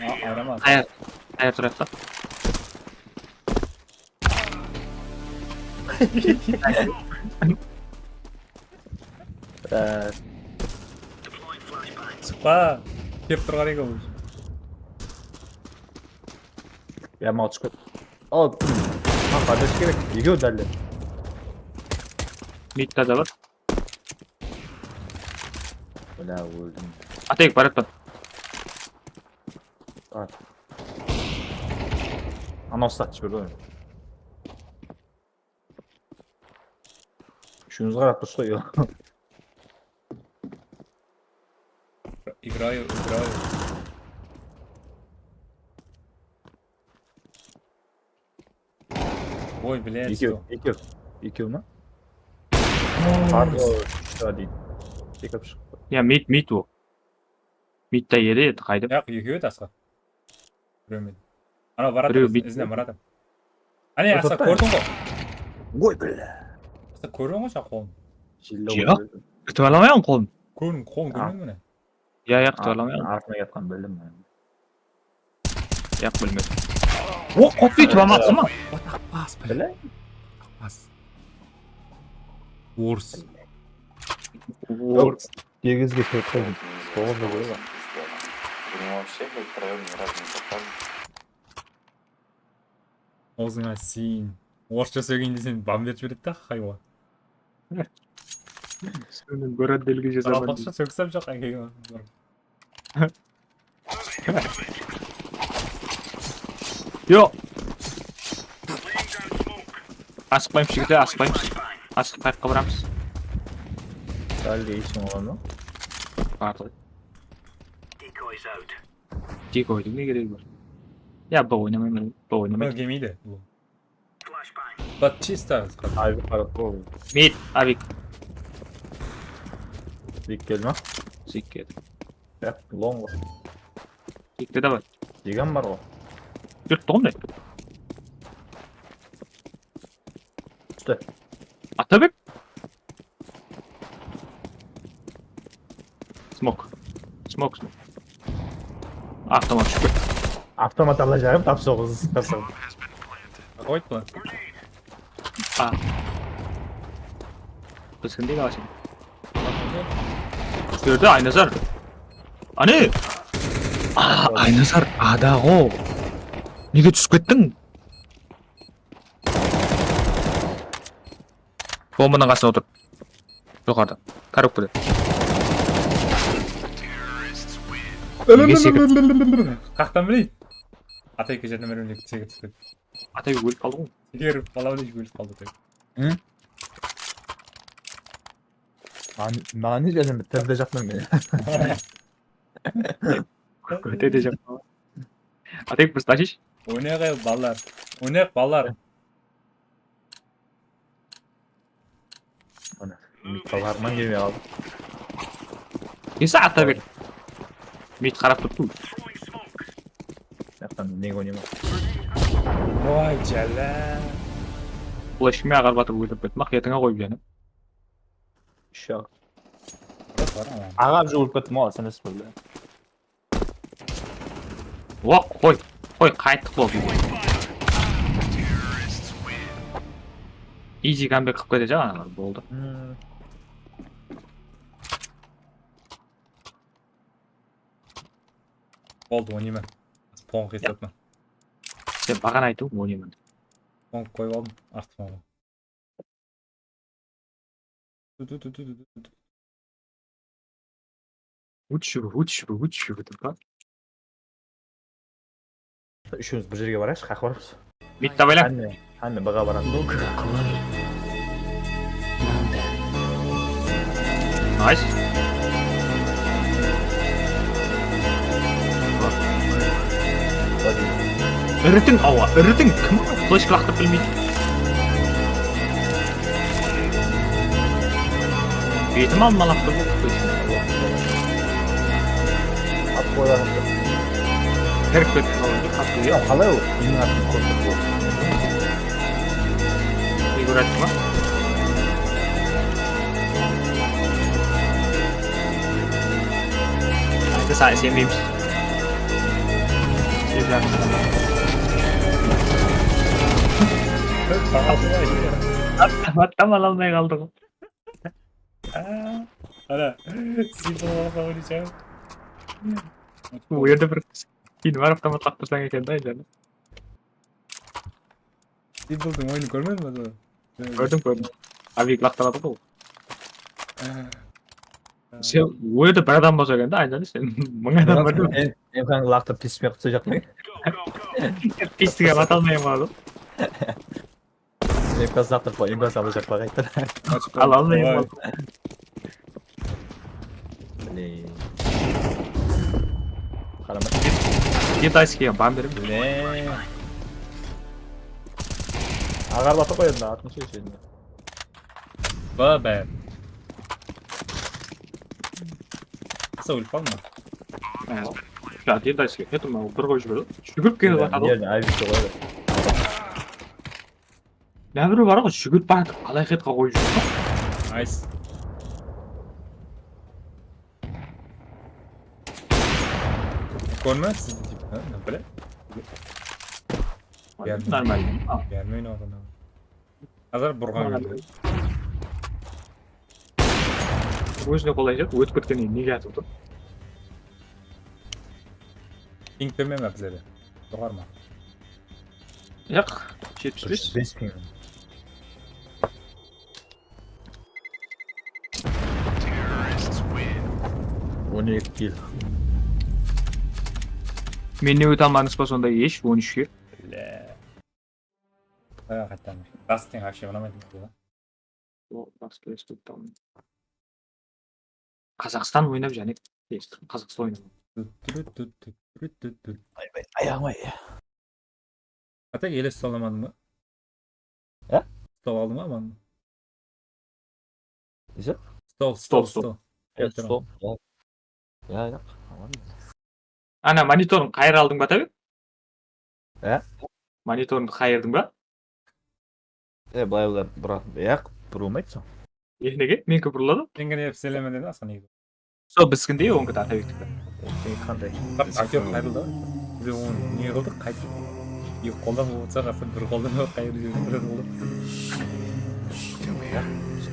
Айраман. Аяқ тұрайық та. Шықпа. Кеп тұрған екен бұл. Ya mal çıkıyor. Al. Ha kardeş gerek. Yiyor derler. Митта да бар. Öyle öldüm. Атайық баратпан. At. Anons satış böyle. Şunuzu қарап тұршы ғой. Играю. Ой, блядь, что? Екеу ма? Pardon. Üçte değil. Tek apış. Я мит ол. Митта еді, қайды. Яқ, екеуі тасқа. Біреумен. Ана барады, Біреу ізіне барады. Ане, аса көрдің ғой. Ой, бля. Аса көрдің ғой шақ қолын. Жоқ. Күтіп аламайын қолын. Қолын көрмең мені. Я күтіп аламайын. Артына кеткен білдім. Яқ білмедім. О, қоппей тұра ма? Бас, Бля. бас. Орыс. Егізге төрт қойдым. Тоғыз да қойға. У него вообще, блядь, втроем разные составы. Аузыңа син. Орысша сөйлегенде сен бам беріп жібереді да хайуан. Сөнің көрәд белгі жасаман. Қарақалпақша сөксем жоқ әкеге. Йо! Асықпаймыз жігіттер, асықпаймыз. Асық қайыққа барамыз. Дәлде ешің оған ма? Барды. Декойдың не керегі бар? Я бұл ойнамаймын, бұл ойнамайды. Келмейді. But чисто. Айбек қарап қой. Мейт, Авик. Бек келді ма? Зик кеді. Лонг ғой. Зикті де бар. Деген бар ғой. Жүртті ғымдай. Үсті. Атабек. Смок. Смок. Автомат шүкір. Автомат ала жағып, тап соғыз. Қойт па? Біз кімдегі алашын? Көрді Айназар. Ане! Айназар ада ғо. Неге түсіп кеттің? Бомбаның қасына отыр. Жоғарда. Коробкада. Қақтан білей? Атайке жеріне мәрімлек тегі түсіп. Атай өліп қалды ғой. Тегер балауды өліп қалды тегі. Маған не жәлем тәрді жақпын мен. Көтеде жақпын. Атайк біз ташиш? Ойнайық балар. Ойнайық балар. Қаларман келмей қалды. Несі Атабек? Мейт қарап тұрды. Яқтан неге ойнайма. Ой, жәлі. Бұл ешкіме ағар батыр өйтіп бет. Мақиятыңа қойып жәні. Шақ. Ағап жүгіліп кеттім оға, сен өсіп білді. Оқ, қой. Қой, қайттық болды. Изи камбек қып кете жағанағар болды. Болды, ойнайма. Понг есетма. Сен баған айту, ойнаймын. Понг қойып алдым, артым алым. Үтші бүтіп па? Үшіміз бір жерге барайыз, қақ барымыз. Мит табайла. Әнне бұға барамыз. Найс. Үрітің ауа, үрітің кім? Флешка лақтып білмейді. Бетім алмалақты бұл. Ат қойғанымды. Кіріп көтіп қалады, қатты өйі. Қалай ол? Менің атын қосып бұл. Не көрәтті ма? Айды сай сенбейміз. Аттам ала алмай қалды ғой. Ана, символға ойнайсың. Бұл ерді бір кейін бар автомат лақтырсаң екен да, жаны. Символдың ойыны көрмедің ба? Көрдім. Авик лақтырады ғой. Сен ойды бір адам болса екен да, айнаны сен мың адам бар да. Емқаңғы лақтыр писпе құтса жақмай. Пистіге бата алмайым қалды. Емқаз лақтыр қой, емқаз алы жақпа қайттыр. Ала алмайым қалды. Қарама. Китайсы келген бам берем. Ағар бата қойды, атын шешеді. Ба, бәр. Қаса өліп қалма. Ja, Китайсы келген. Ето бір қойып жіберді. Жүгіріп келіп жатады ғой. Айбекті қойды. Нәбірі бар ғой, жүгіріп барып қалай қетқа қойып жүрді. Айс. Көрме сізді типа, біле? Нормально. Gelmeyin oradan. Hazır burgan geldi. Өзіне қолай жатып, өтіп кеткеннен кейін неге атып тұр? Ping төмен ме біздерде? Жоғары ма? Жоқ, 75. 5 пин. Он екі килл. Мен не өте алмадыңыз ба сонда еш 13-ке? Лә. Қайтамын. Растың вообще ұнамайды да. Қазақстан ойнап және Қазақстан ойнап. Аяғым ай. Ата елес саламадың ба? Стол алдың ба аман? Несі? Стол. Стол. Ана мониторын қайыр алдың ба табек? Мониторын қайырдың ба? Былай олар бұрады. Бұрылмайды сол. Неге? Менікі бұрылады? Менге еп селеме деді асан егі. Сол біздікінде оңғы да табектікі. Қандай? Актер қайрылды. Біз оны не қылдық қайтып. Екі қолдан болса қасы бір қолдан қайыр жерден бір қолдан.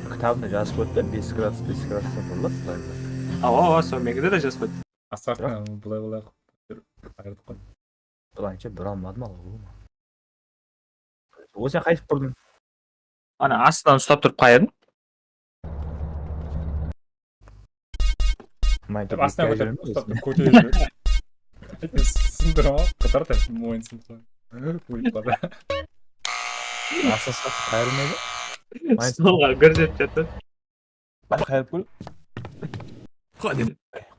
Кітабында жазып өтті, 5 градус бұрылады. Сол менгіде де жазып өтті. Асфальтын бұлай қайырдық қой. Бұлайынша бір алмадым ал. Сен қайтып бұрдың? Ана астынан ұстап тұрып қайырдың? Астынан көтеріп. Сындырма, қытар тәп, мойын сындырма. Ұйықпады. Астан ұстап қайырмайды? Столға көрсетіп жатты. Қайырып көл?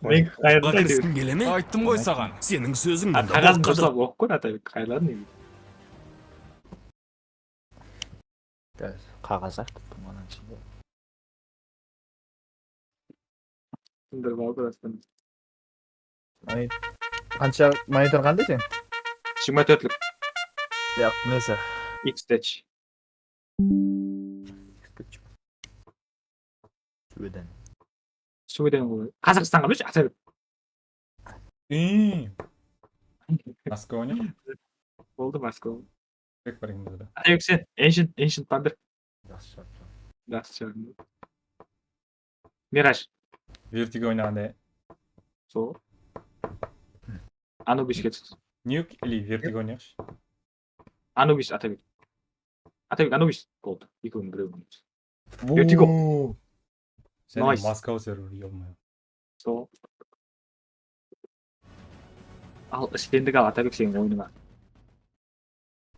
Мен қайырдың қайтып. Айттым ғой саған, сенің сөзің Қағазын жасап оқып көр атабек қайырладың неге? Қағаз ақтып бұнан ішінде. Сындырып алып астан. Қанша монитор қандай сен? 24-лік. Яқ, несі? X-Tech. Сөйден ғой. Қазақстанға беш атабек. Москва не? Болды Москва. Бек барың бұлда. Атабек сен, Ancient Thunder. Жақсы шағын. Мираж. Вертиго ойнағанда. Сол. Анубис кетсіз. Нюк или Вертиго ойнағыш? Анубис атабек. Атабек Анубис болды. Екеуінің біреуінің. Вертиго. Сен Nice. Москва сервер елмай. Сол. Ал іспендік ал атабек сенің ойыныңа.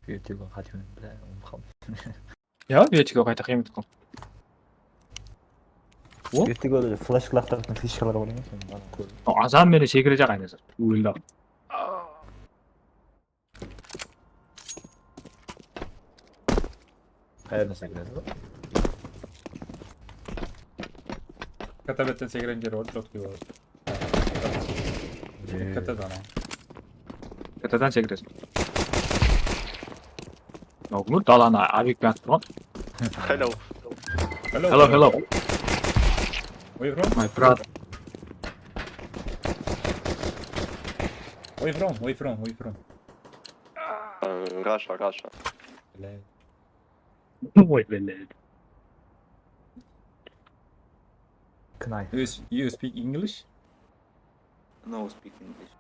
Вертиго қатымен біле, ұмқам. Вертиго қайта қиямет қой. Вертигода флеш-клақтардың фишкалары бар емес. Азам мені секіре жақ айназыр. Өлді. Қайырына секіреді ғой? Катабеттен секірен жері ол жотқи болады. Катадан. Катадан секіресің. Наугмыр даланы абекпен атып тұрған. Hello. Where you from? My brother. Where you from? Russia. Ой, блядь. Кынай. You speak English? No speak English.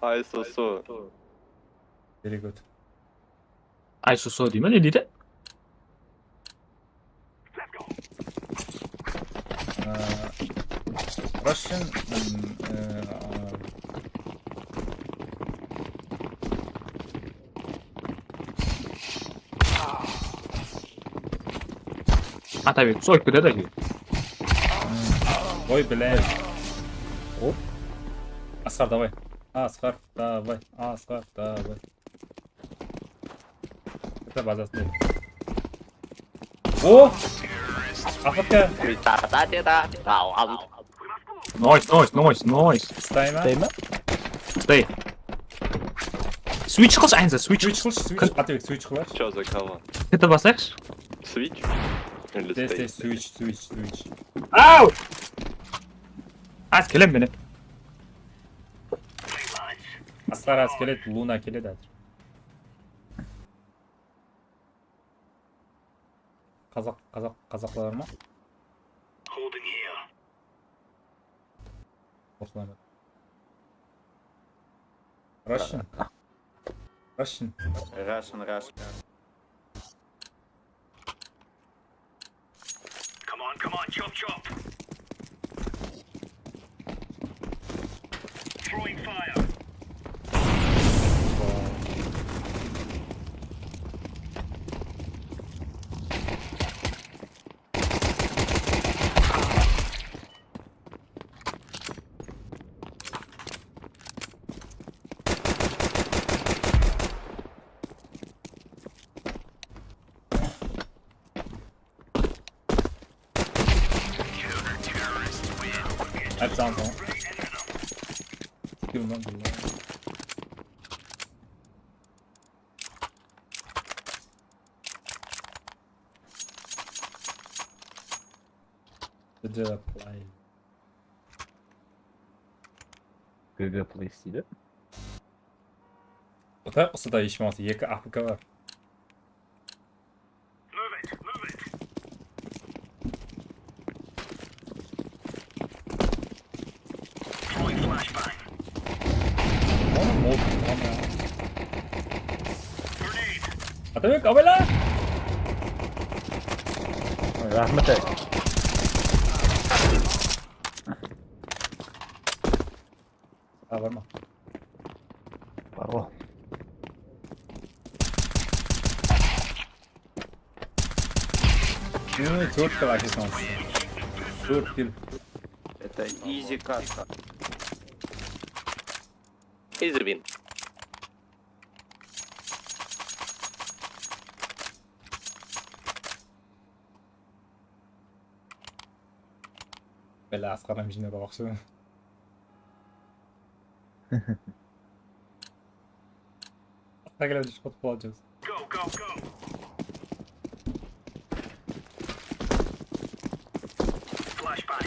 I so. Very good. Айсусо деймін, не дейді? Russian Атабек, сойып кетеді әке. Ой, блядь. Оп. Асқар, давай. Это базасында. О! Афатка. Нойс. Стай ма? Стай. Switch қылшы, айнза, switch. Атабек, switch қылаш. Что за кого? Кіті басайықшы. Switch? Или Здесь stay? switch. Ау! Аз келем мені. Асқар аз келеді, Луна келеді әзір. Қазақлар ма? Osman. Russian. Russian. Russian. Come on, chop. Throwing fire. That sounds wrong. Kill not below. Did apply? GG place deydi. Ota ısıda işması yeki Afrika var. Move it. Throwing flashbang. Oğlum mod tamam ya. Grenade. Atabek abela. Rahmet ey. Ha varma. Var o. Çok kolay şans. 4 kill. Это easy катка. Easy win. Bela asqaram jine baqшы. Tagala düşüp olacağız. Go. Flashbang.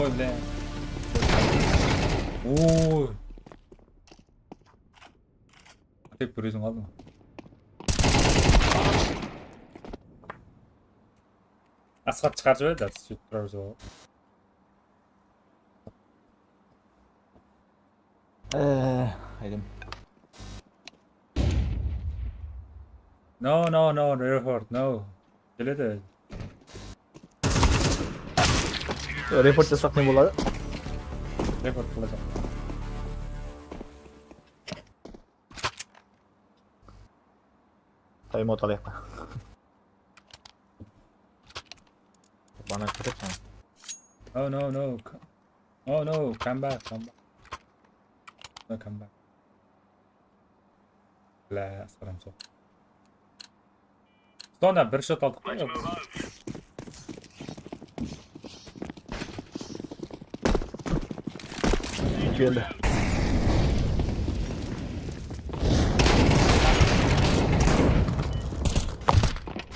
Oy be. Oo. Tek prizm aldım. Asqat chiqarib berdi, сөйтіп тұрarız o. Haydim. No, report, no. Keledi. Report jasak ne bo'ladi? Report qilacağım. Timeout olayapman. Bana kiribsan. No. Oh no, come back. No, come back. La, asqaram so'q. Sonra bir shot oldik. Keldi.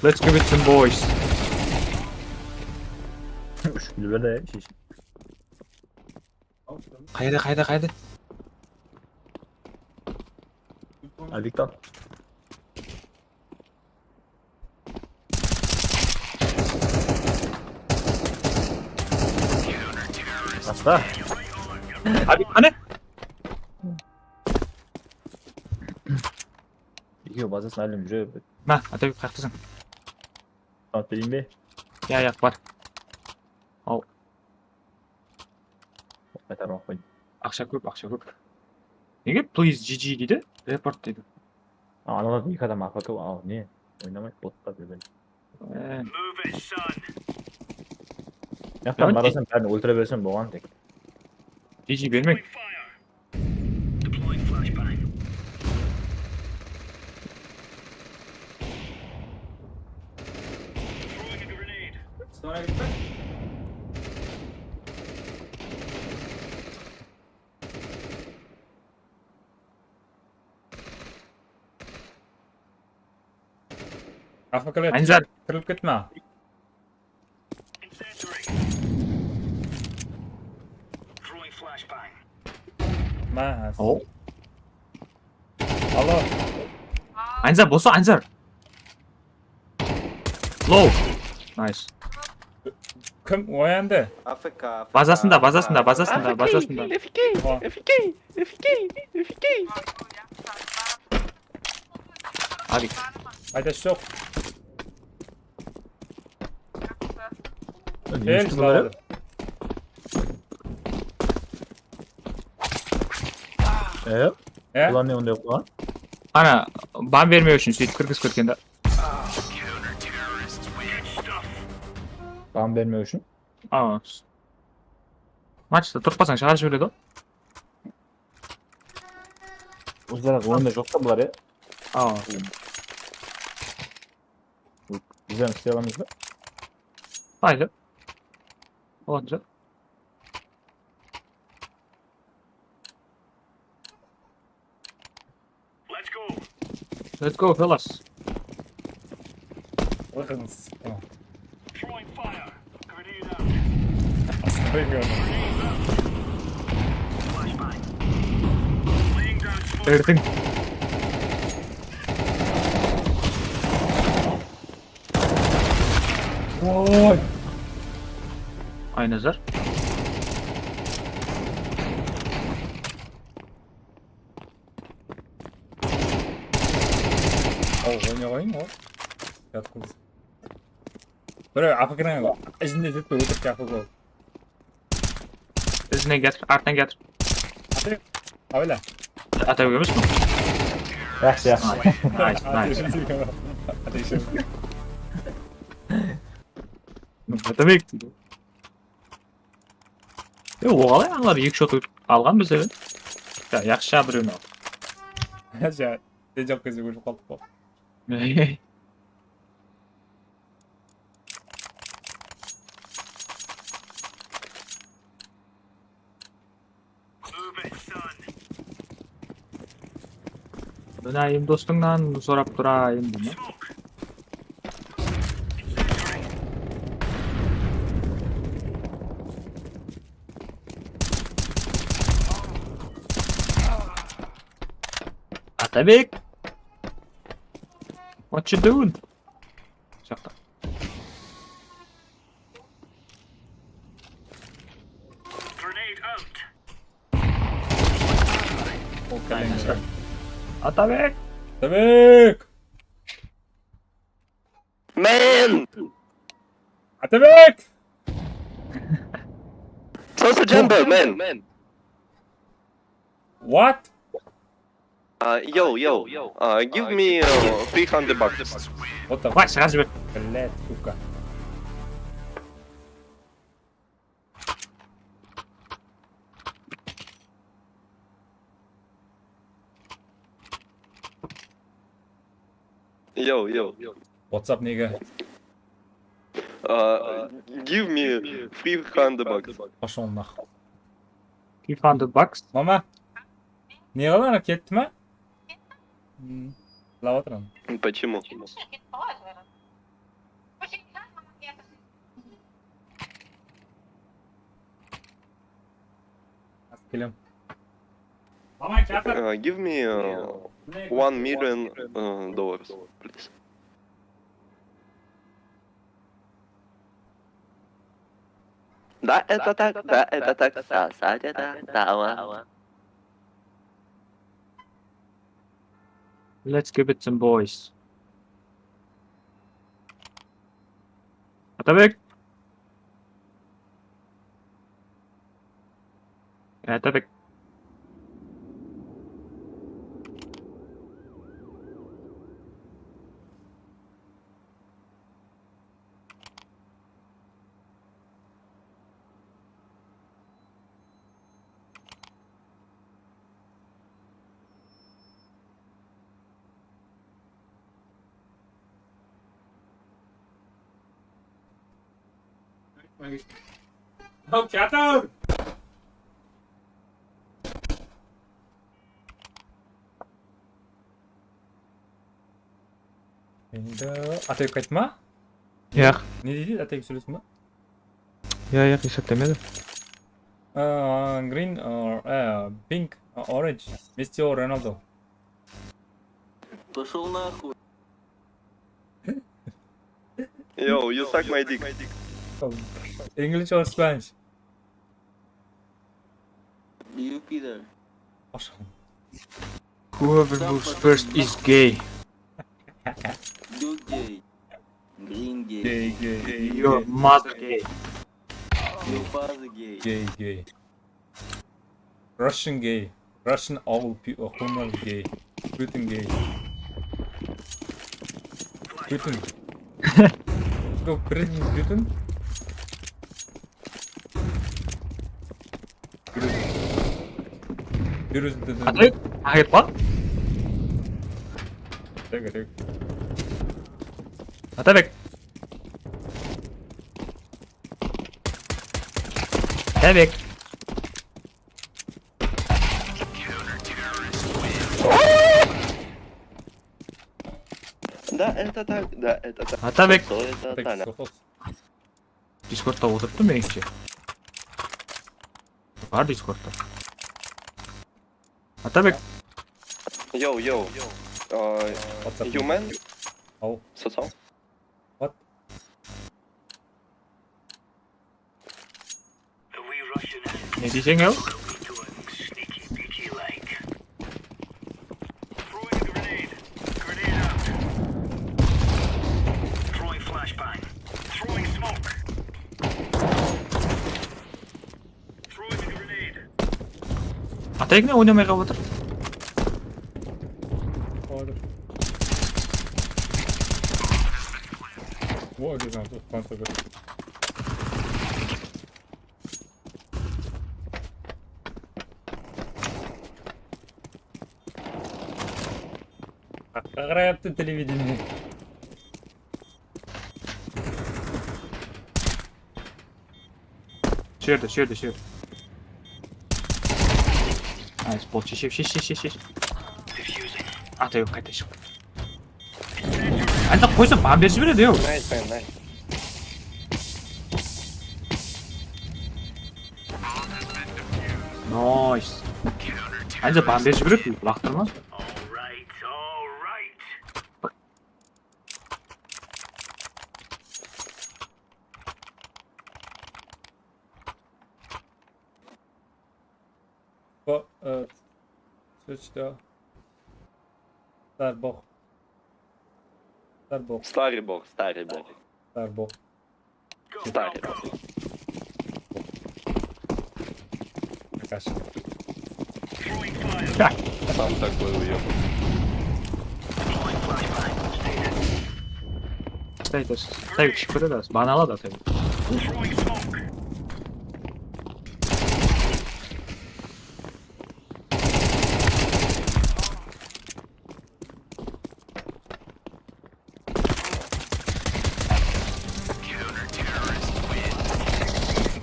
Let's give it some boys. Ushkul berdi shish. Qayda? Viktor. Asta. Hadi qani? Video bazasini aylanib yurib. Ma, Atabek qayerdasan? Soat beraymi? Ya, bor. Al. Qaytarib qo'y. Ақша көп. Nega please GG deydi? Report deydi. Analar bir kadam AFK ne? Oynamak botta böyle. Move it, son. Yaptan barasan ben ultra versin boğan tek. GG vermek. Fire. Deploying flashbang. Throwing a grenade. Sonra gitme. Afakalet. Anzar. Kırılıp gitme. Incendiary. Throwing flashbang. Mas. Oh. Alo. Anzar, bossa Anzar. Low. Nice. Kim oyandı? Afrika. Bazasında. FK. Hadi. Haydaş yok. Neymiş bunları? Ulan ne onda yok lan? Ana ban vermiyor үшін сөйтіп кіргізіп кеткен да. Ban vermiyor үшін. Матчта тұрып қалсаң шығарып жібереді ғой. Uzak oyunda yok da bunlar ya. Güzel isteyemeyiz mi? Haydi. Olacak. Let's go. Let's go fellas. Bakınız. Tamam. Throwing fire. Grenade out. Aslında bilmiyorum. Flashbang. Laying down smoke. Everything. Oy. Aynı zar. Oynayayım o. Yat kız. Böyle afakına yok. İçinde zıt böyle oturup yapıp o. Ізіне getir, артынан getir. Öyle. Ата өгеміз бе? Yaxşı. Nice. Ата бек дейді. Оғалай аңлар екі шот алған біз әлі. Яқшы біреуін ал. Ya, ne çok kızı vurup kaldık o. Move it, son. Dönayım dostundan sorap durayım bunu. Smoke. Atabek! What you doing? Жақта. Grenade out. O kalender. Atabek! Atabek! Man! Atabek! Toss a jumbo, man! What? Yo. Give me $300. What the Vay шығар жібер. Блять, сука. Yo. What's up, nigga? Give me $300. Пошел нахуй. $500. Mama. Ne kadar hak ettim ha? Лаватрон. Почему? Келем. Give me $1 million, please. Да, это так, да. Let's give it some boys. Atabek! Atabek. Oh, Kato! Endi atayıp qaytma. Yo'q. Ne dedi? Atayıp söylesene. Yo'q, eslatmaydi. Green or pink, orange. Messi or Ronaldo. Пошел нахуй. Yo, you suck my dick. English or Spanish? You Peter. Whoever moves first is gay. You gay. Being gay. Gay. Your mother gay. Your father gay. Gay. Russian gay. Russian all people human gay. Putin gay. Putin. Go Putin. Virüs dedi. Hayır bak. Tek. Atabek. Atabek. Да, это так, да, это так. Atabek. Что это так? Discord'da отырдым мен кеше. Бар Discord'да. Atabek. Yo. What's up? Human? Oh. So. What? We Russian Ne diyeceksin ya? sneaky peeky like. Throwing a grenade. Grenade out. Throwing flashbang. Throwing smoke. Throwing a grenade. Atabek ne oynamaya kalk otur. Order. What is that? What's the Qarayapti televideniye. Şurada. Nice, bot şiş. Ata yok kardeşim. Ancak koysa bana birisi bile diyor. Nice, man, nice. Nice. Ancak bana birisi bile diyor. Baktırmaz. All right. What? Switch the Starbuck. Старый бог. Starbuck. Старый бог. Какаш. Throwing fire. Сам такой уёб. Deploying flashbang. Status. Tabii şükür ederiz. Bana ala da tabii. Throwing smoke.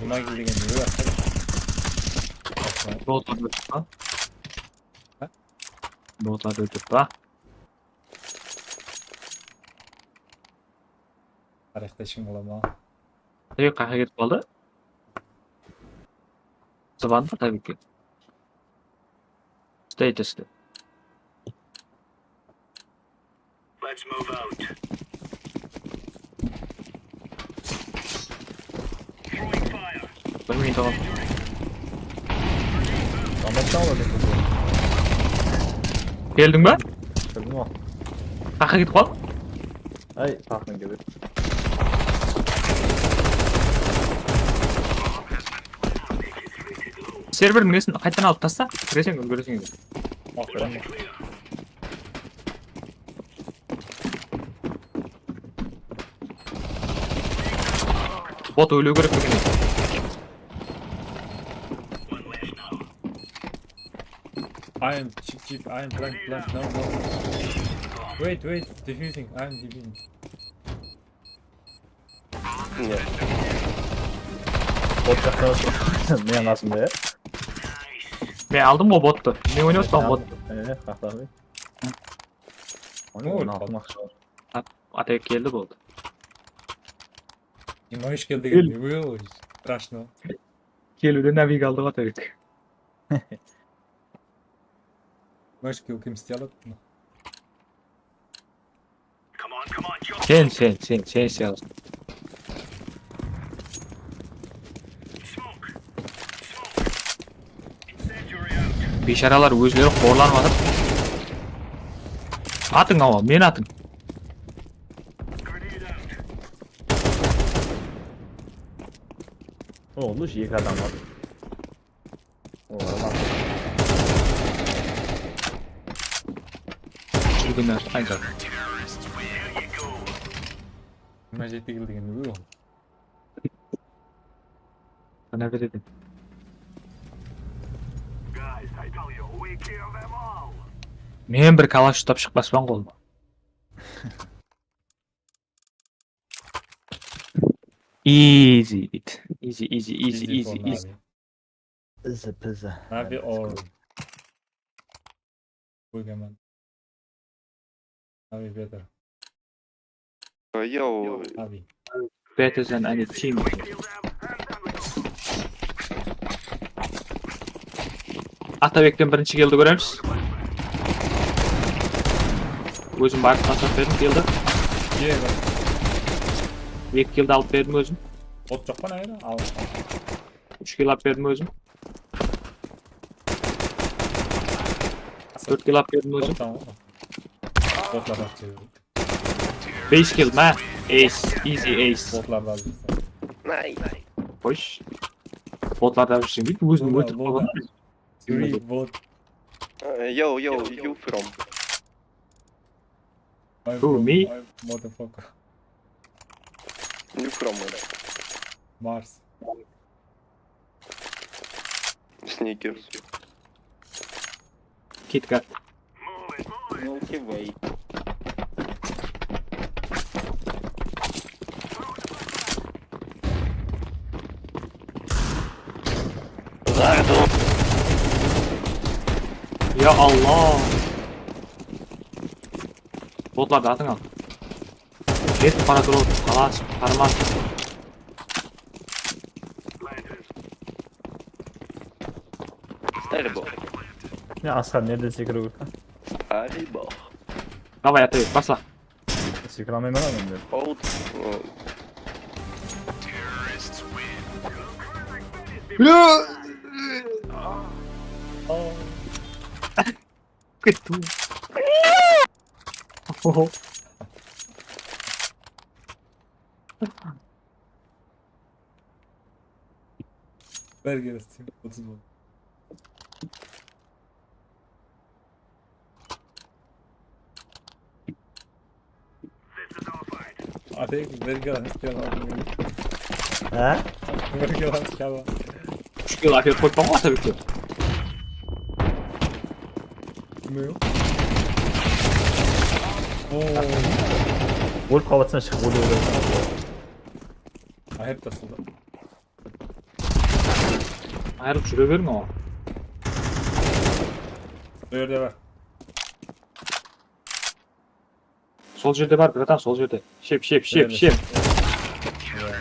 Buna girdiğin gibi yapalım. Botlar öldürdü lan. Ha? Botlar öldürdü lan. Arkadaşım olama. Tabii kanka gidip kaldı. Zamanında tabii ki. Status'ta. Let's move out. Throwing fire. Bilmeyin tamam. Ahmet ne oldu? Geldin mi? Gördün mü? Kanka gidip kal. Ay tahmin gibi. Serverin neresini kayıttan alıp tassa. Göresin gibi. Aferin. Bot öyle görüp bakın. I am cheap. I am blank. No. Wait. Defusing. I am defusing. Нет. Bot yaklaşık. Ne yanasın be? Ben aldım o botu. Ne oynuyorsun lan bot? Kahtabi. Ne Onu oldu? atmak zor. Atak geldi bu oldu. Немножко geldi. Страшно. Geldi navig aldı atak. Можешь кем сделать? Come on, jump. Sen şey alsın. Beşaralar özleri xorlanmadı. Atın ama, men atın. Oldu, iki adam var. Oğlan. Çılgınlar, aynen. Nima jetdi kelgan bu? Bana verelim. Guys, I tell you, we kill them all. Men bir kalash tutab chiqmasman qo'lma. Easy it. Easy. Pizza, pizza. Abi or. Qo'yganman. Abi better. Yo, Abi. Better than any team. Kill them, and then we go. Atabek'ten birinchi keldi ko'ramiz. O'zim barib tashlab berdim, keldi. Ye. 2 keldi olib berdim o'zim. Ot yo'qmi ayro? Al. 3 kill olib berdim o'zim. 4 kill olib berdim o'zim. Botlar atıyor. 5 kill ma. Ace, easy ace. Botlar da alıyor. nice. Hoş. Botlardan bir şey değil. Özüm ötüp Botlar. falan. Three bot. Yo, you from? Who, me? Motherfucker. You from where? Mars. Sneakers. Kit Kat. Milky Way. Ya Allah. Botlar da atın al. Jet para durur. Kalas. Parmaz. Terrible. Ne asar nerede sekre vurkan? Terrible. Hava yatıyor. Basla. Sekre hemen alayım ben. Old. Gitti. Oh. Ver gelsin. 30 bot. Hadi ver gelsin. He? Ver gelsin. Şu kill afiyet koypam var tabii ki. Kim Gol kavasına çık, gol oluyor. I hep tasıldı. Ayrıp şuraya verin ama. Öyle ver. Sol yerde var bir adam sol yerde. Şip.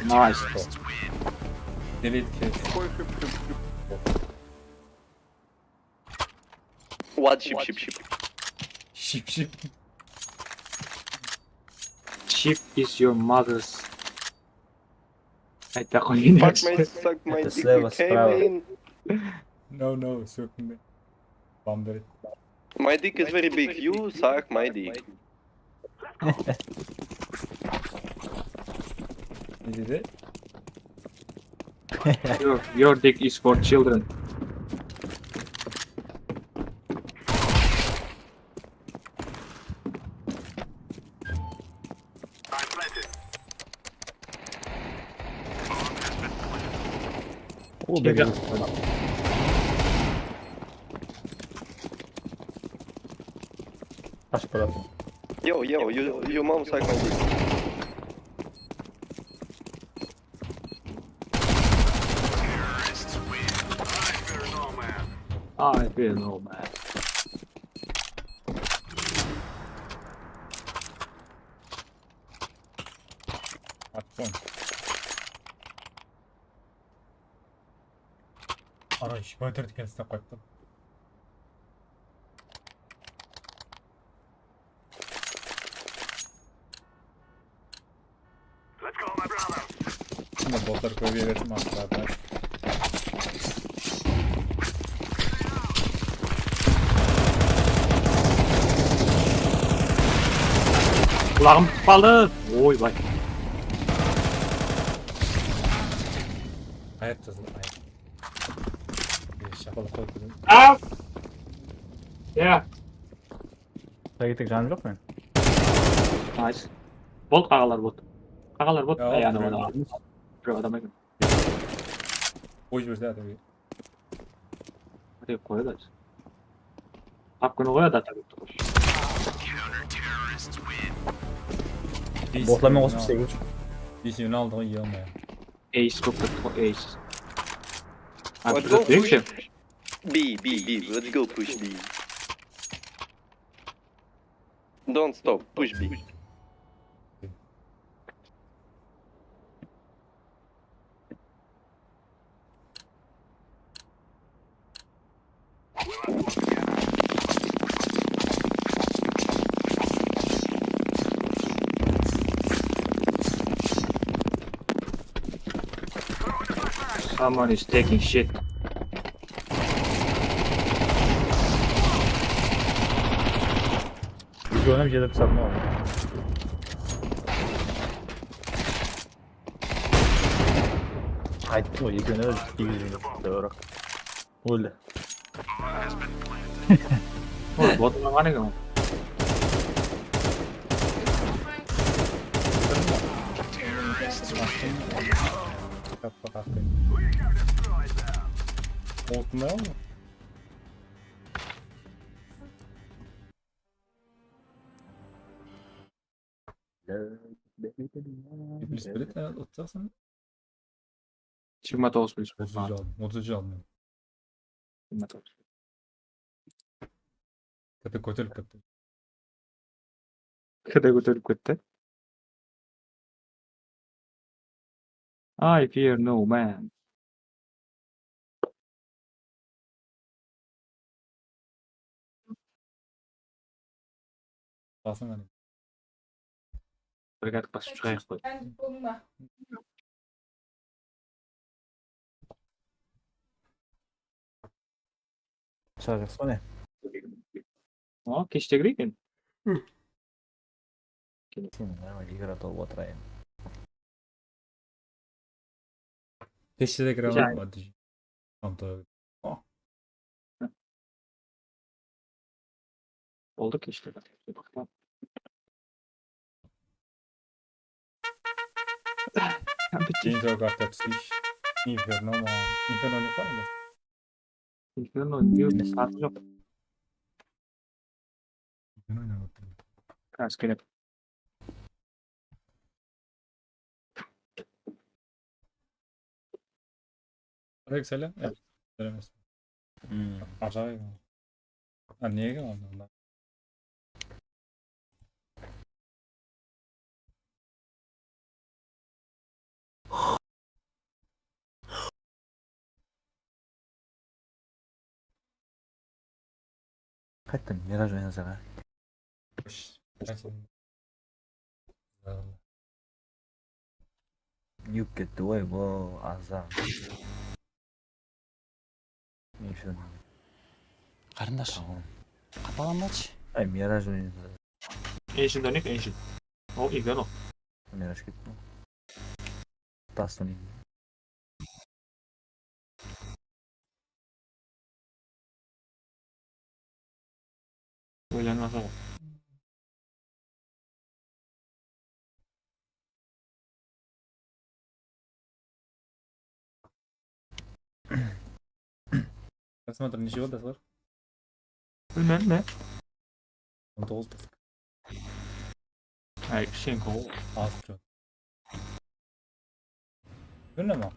Nice. Delete case. What ship? Şip. Ship is your mother's. Ayta koyun. Suck my Это dick, слева, we came справа. in. No, sökme. Bamber. My dick is very big, you suck my dick. Ne dedi? Your dick is for children. I'm planted. O be. Kaç parası? Yo, your mom suck my dick. I feel no man. Atpon. Ara şikayet kendisine koydum. Let's go, my brother. Şimdi botları koyabilirsin aslında. Kulağım bitip kaldı. Oy vay. Hayat yazın. Hayat. Şapalı koy kızım. Aa! Ya. Gittik canım yok mu? Nice. Bot kagalar bot. Kagalar bot. Ya, Ayağına buraya bana. bak. Bir adama gel. Boş ver zaten. Hadi koy da. Hakkını koy da tabii. Botlama olsun sevgili. DC'nin aldığı iyi olmuyor. Ace çok kötü. Ace. Abi Let's burada go büyük şey. push B. Let's go push B. Don't stop. Push B. Someone is taking shit. Videona bir şeyler kısaltma oldu. Haydi o ilk öne öyle ciddi gözüyle doğru. Öyle. Oy bot mu var ne kadar? Kappa kappa. Oltmuyor mu? Bir spirit atacaksın. Çıkma toz bir 30 aldım. 30 aldım. Çıkma toz. Kötü kötü. Kıda götürüp gitti. I fear no man. Basın hani. Obrigado por sugerir. Çağırsın ne? Ó, que estegrigen. Senin ama ligara da oturayım. Teşhire Güzel. girelim hadi. Tamam tabii. Oldu ki işte. Bakalım. Cinto kartı psiş. Inferno ama. Inferno ne var mı? Inferno diyor ki saat yok. Inferno ne var? Kaskine. Aleykümselam. Evet. Söylemez. Acayip. Ha niye gelmedi onlar? Hatta miraj oynasak. Yük gitti vay bu azam. Neyse. Карандаш. Tamam. Капаламач. Ay miraj oynasak. Ancient dönük ancient. O Inferno. Miraj gitti. Taston. Öğlen nasıl? Посмотр, ничего да сvar. Bilmem ne. 19 Ay şey kol. az çok. Görüyor musun?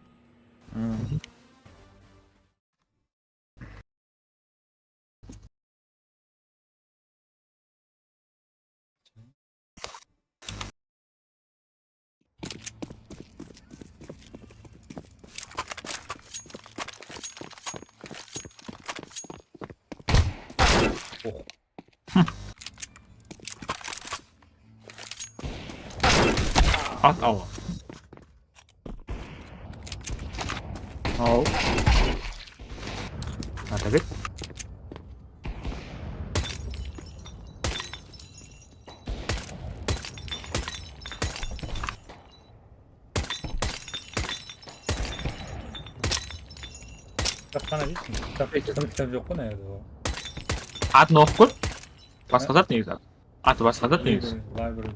At al. Al. Ha tabii. Kitapxona deysiz. Kitap yo'q-ku nerede o? Atni o'qib ko'r. Boshqa zat negizdi. Ati boshqa zat negizdi. Library.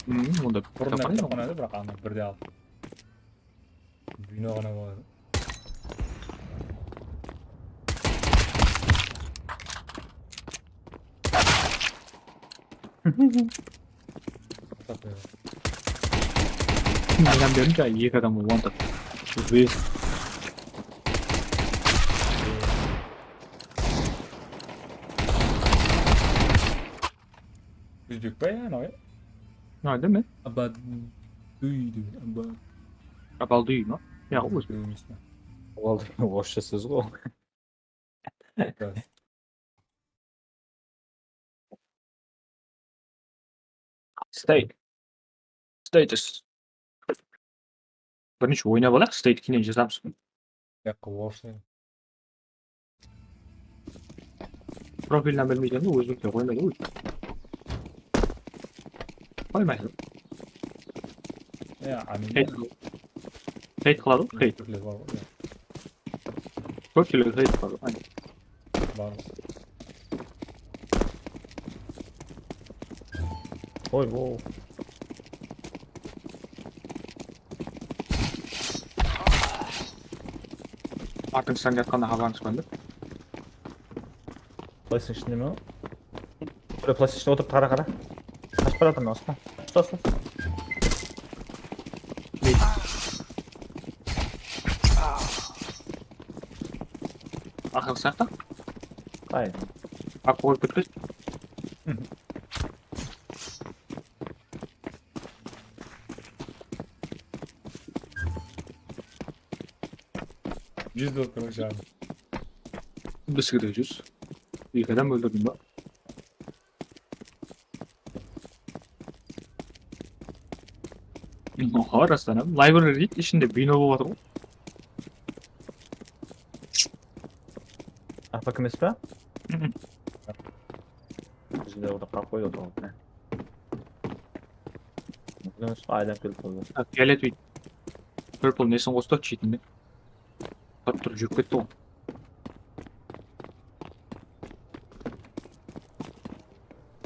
Unda Burunda kitapxona edi, biroq ana birda al. Binog'ona bor. Neden diyorum ki iyi adam bu wanted. Biz O'zbek ya, noy. ne değil mi? Abad duydu. Abad. Abal değil mi? Ya o O'zbek ismi. Oldu. O'sha so'z go. Status. Birinchi o'ynab olaq, state keyin yozamiz. Yo'q, o'sha. Profildan bilmaysan o'zbekcha qo'ymaydi u. Qo'ymaydi. Ya, Hate qiladi, hate. Ko'pchilik hate qiladi. Aynen. Bor. Oy, o. Artık sen yatqanda xabarimiz bo'ldi. PlayStation nima? Böyle PlayStation o'tirib qara. Kaç para atın Osman? Usta. Axir saqta. Hayır. Aq qo'yib ketdik. $100 hocam. Biz gideceğiz. İyi kadar öldürdüm ben. Oha rastlanam. Library içinde bino var o. Bakın ismi? Biz de orada kalkıyor o zaman. Bunun ismi aydan kılıp oldu. Gelet bir. Purple nesin qo'stab chitini. Hattur жүріп ketdi o.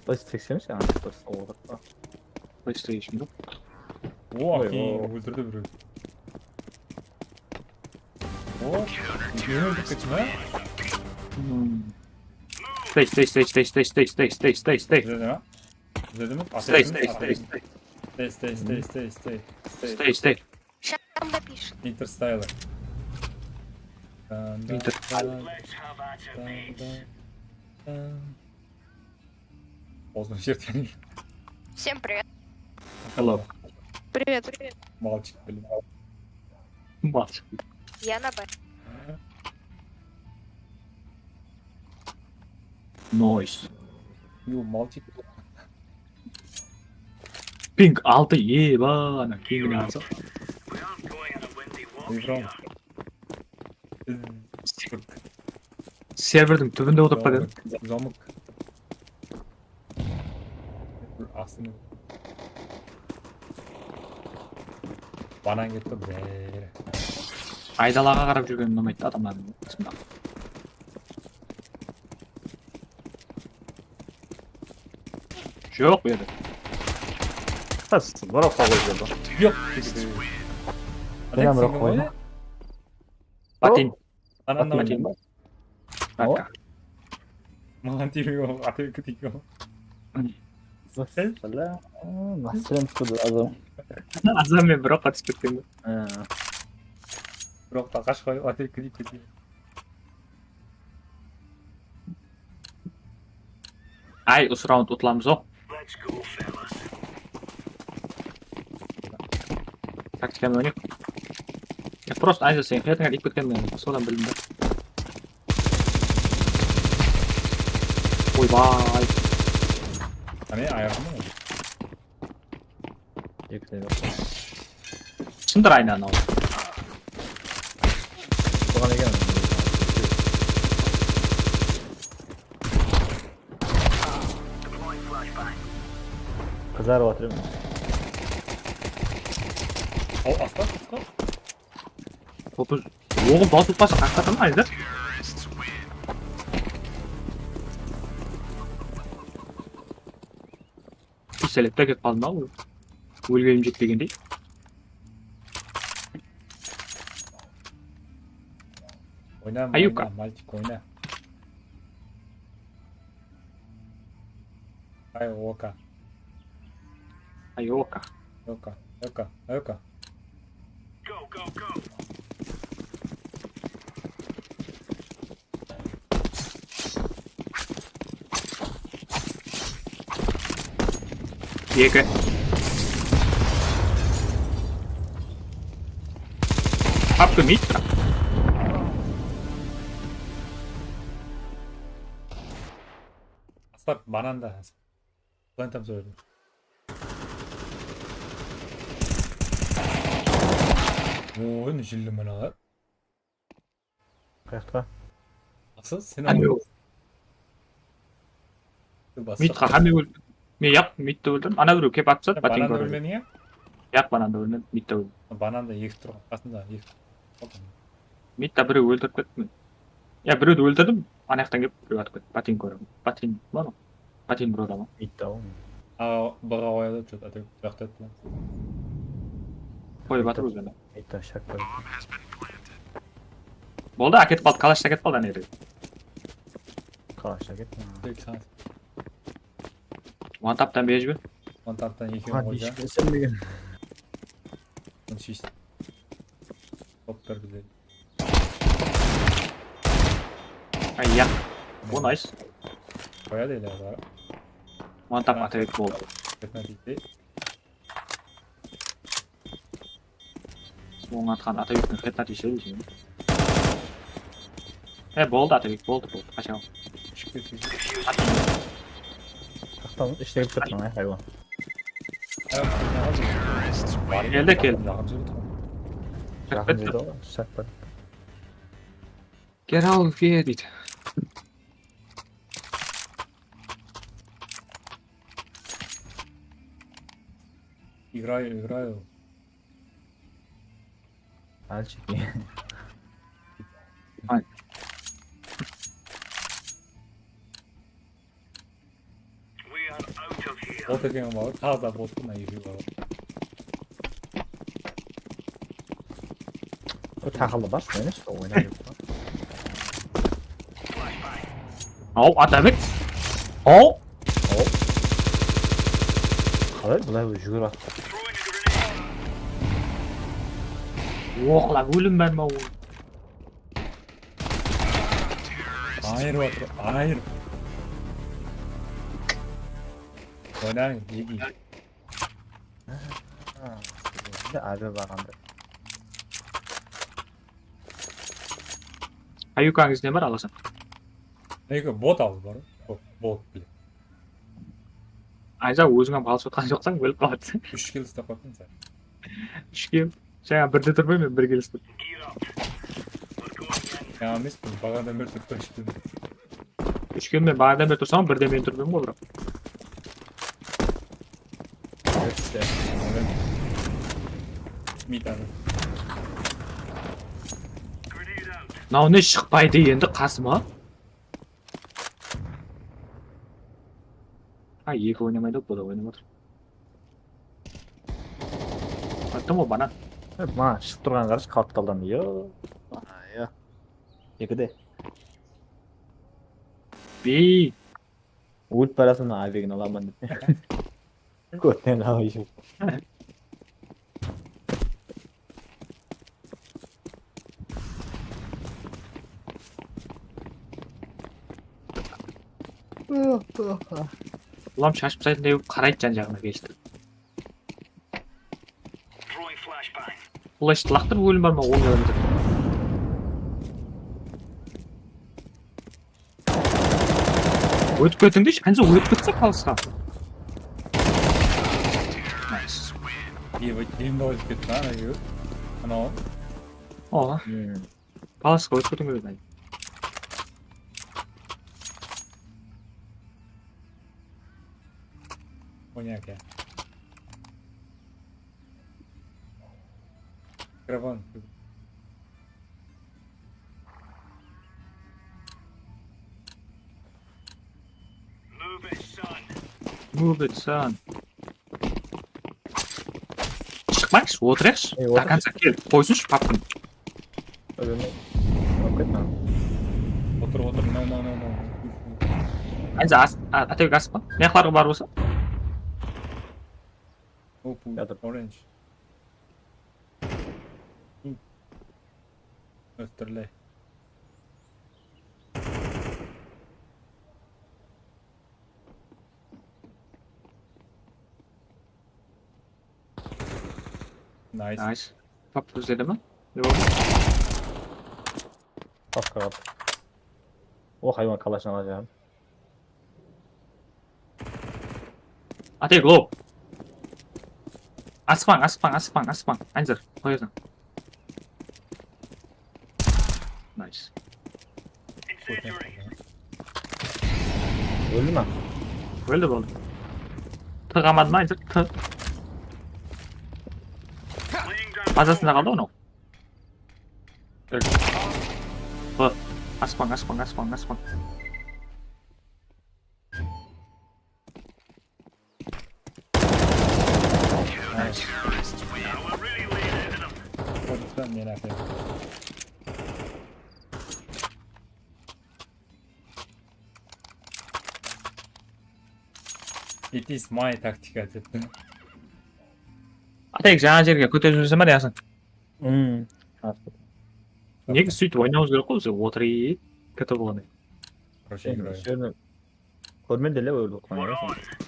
PlayStation ya. PlayStation'da. Oy, öldürdü biri. O, ne öldük kaçma? Stay. Güzel mi? Güzel mi? Stay. Interstellar. Поздно чертили. Всем привет. Hello. Привет. Мальчик, блин. Мальчик. Я на Б. Noise. Ю, мальчик. Pink 6 ебана. King'in ağzı. Еврон. Server'ın tübünde oturup kalın. Zamık. Aslında. Bana gitti be. Aydalarga qarab жүргенін ұнамайды адамдардың қысымда. Жоқ bu yerде. Nasıl? Bana koyuyor. Yok. Ben bırak koyma. Patin. Anandan Patin. Bak. Мантирио, а ты критико. Nasıl? Nasıl tutuyor adam? Azam мен бірақ қатысып кеткен. Бирок такаш кой, а ты критико. Ай, осы раунд ұтыламыз о. Тактиканы ойнайық. Я просто айза сен қиятыңа іліп кеткен мен содан білдім да. Ойбай. Ане аяғым мı? Сындыр айнаны ол. Soğan egelim. Kızar batırıyor mu? O aslan. Топы Oğlum basıp basa hakikaten aynı. Selekte get kaldı abi. Ölgelimcek degen değil. Oyna, Ayuka. oyna, мальчик, oyna. Ay, oka. Ay oka. Oka, oka, oka. Go, go, go. Yeke. Hapı mitra. Aslar bananda. Ben tam söyledim. Oo, ne jillim ben ağır. Kayakta. Asıl sen Hani o. Mitra hami öldü. Me yak mitta öldüm. Ana bir kep atsat batin Bananda görür. ölmeni ya. Yak bananda öldü. Mitta öldü. Bananda yık tur. Aslında yık. Mitta biri öldürüp ketmi. Ya biri de öldürdüm. Anaktan kep biri atıp ketmi. Batin görür. Batin var mı? Batin bir odama. Bitti oğlum. Aa, bağa oyadı çok atıp yakta ettiler. Koy batır üzerine. Bitti aşağı koy. Bolda aket bal. Kalaş aket bal da neydi? Kalaşa gitme. İlk saat. One taptan bejbi. Mantaptan yıkıyorum Hadi hoca. hiç bilsen bir gün. Bunu şiş. Hopper güzel. Ay yak. Bu nice. Koya değil ya daha. One tap atak boldu. Etme bitti. Soğun atkan atak yükünü ketna dişeri şimdi. Boldu atak boldu. Aşağı. Şükür şükür. Tamam işte bir tutma ya hayvan. Evet, ne oldu? Geldi geldi. Yakıncı bir tamam. Yakın dedi o. Şak bak. Get out of here dit. Играю. Мальчики. We are out of here. Bot edeyim var. Taza botuna yürüyor var. O takıldı bas neymiş? O oynayıp. Au atak. Au. Kalır bulay bu jügür at. Throwing a grenade. Oh la gülüm ben ma. Hayır otur. Hayır. Oynayın. İyi. Bir de abi bakandı. Ayukangiz ne var alasın. Ne bot al var. Bot bile. Ayza өзүңө бал сотқан жоқсаң өліп қалады. 3 kill istep bakın sen. 3 кел. Жаңа бірде тұрбай мен 1 келістім. Gear up. We're going in. Ya mis mi? Bağdan bir tuttu işte. 3 кел мен бағанадан бері тұрсам 1де мен тұрбаймын ғой бірақ. İşte. Bir tane. Grenade out. Мынау не шықпайды енді қасыма. Екі ойнамайды бұл да ойнап отыр. Айттым ғой банан. Мана шығып тұрған қараш қапталдан. Йо. Екіде. Бей. Өліп барасың авигін аламын деп. Көттен қалай жүр. Ulan шашып тастайын деп қарайды жан жағына келістір. Throwing flashbang. Флешті лақтырып өлім бар ма ойнап жатыр. Өтіп кетіңдеші, қанша өтіп кетсе қалысқа. İyi bak. Benim de hoş gitti lan. Ne diyor? Ana o. О, қалысқа өтіп кетің керек. Oynayak ya. Mikrofon. Move it, son. Çıkmayız, отырайықшы. Отыр. До конца кел, қойсыншы папканы. Ölme. Yok etme. Otur. No. Айнза атайық асып па? Мияқларға бар болса? Open. Orange. Österley. Nice. Pap özledi mi? Yok. Kafka kap. O hayvan kalaşını alacağım. Атайық лоу. Аспаң. Айнзар, қойызың. Nice. Öldü mü? Өлді болды. Тығамады ма Айнзар? Тық. Базасында қалды онау. Аспаң. Nice. We're really laying into them. Lütfen merak etme. It is my tactica депті. Атайық жаңа жерге көтеріп жүрсе ма deyasың? Artık. Неге сөйтіп ойнауымыз керек қой, отырайық, көтіп болғандай. Короче, играю. Şöyle. Görmedi de öldü.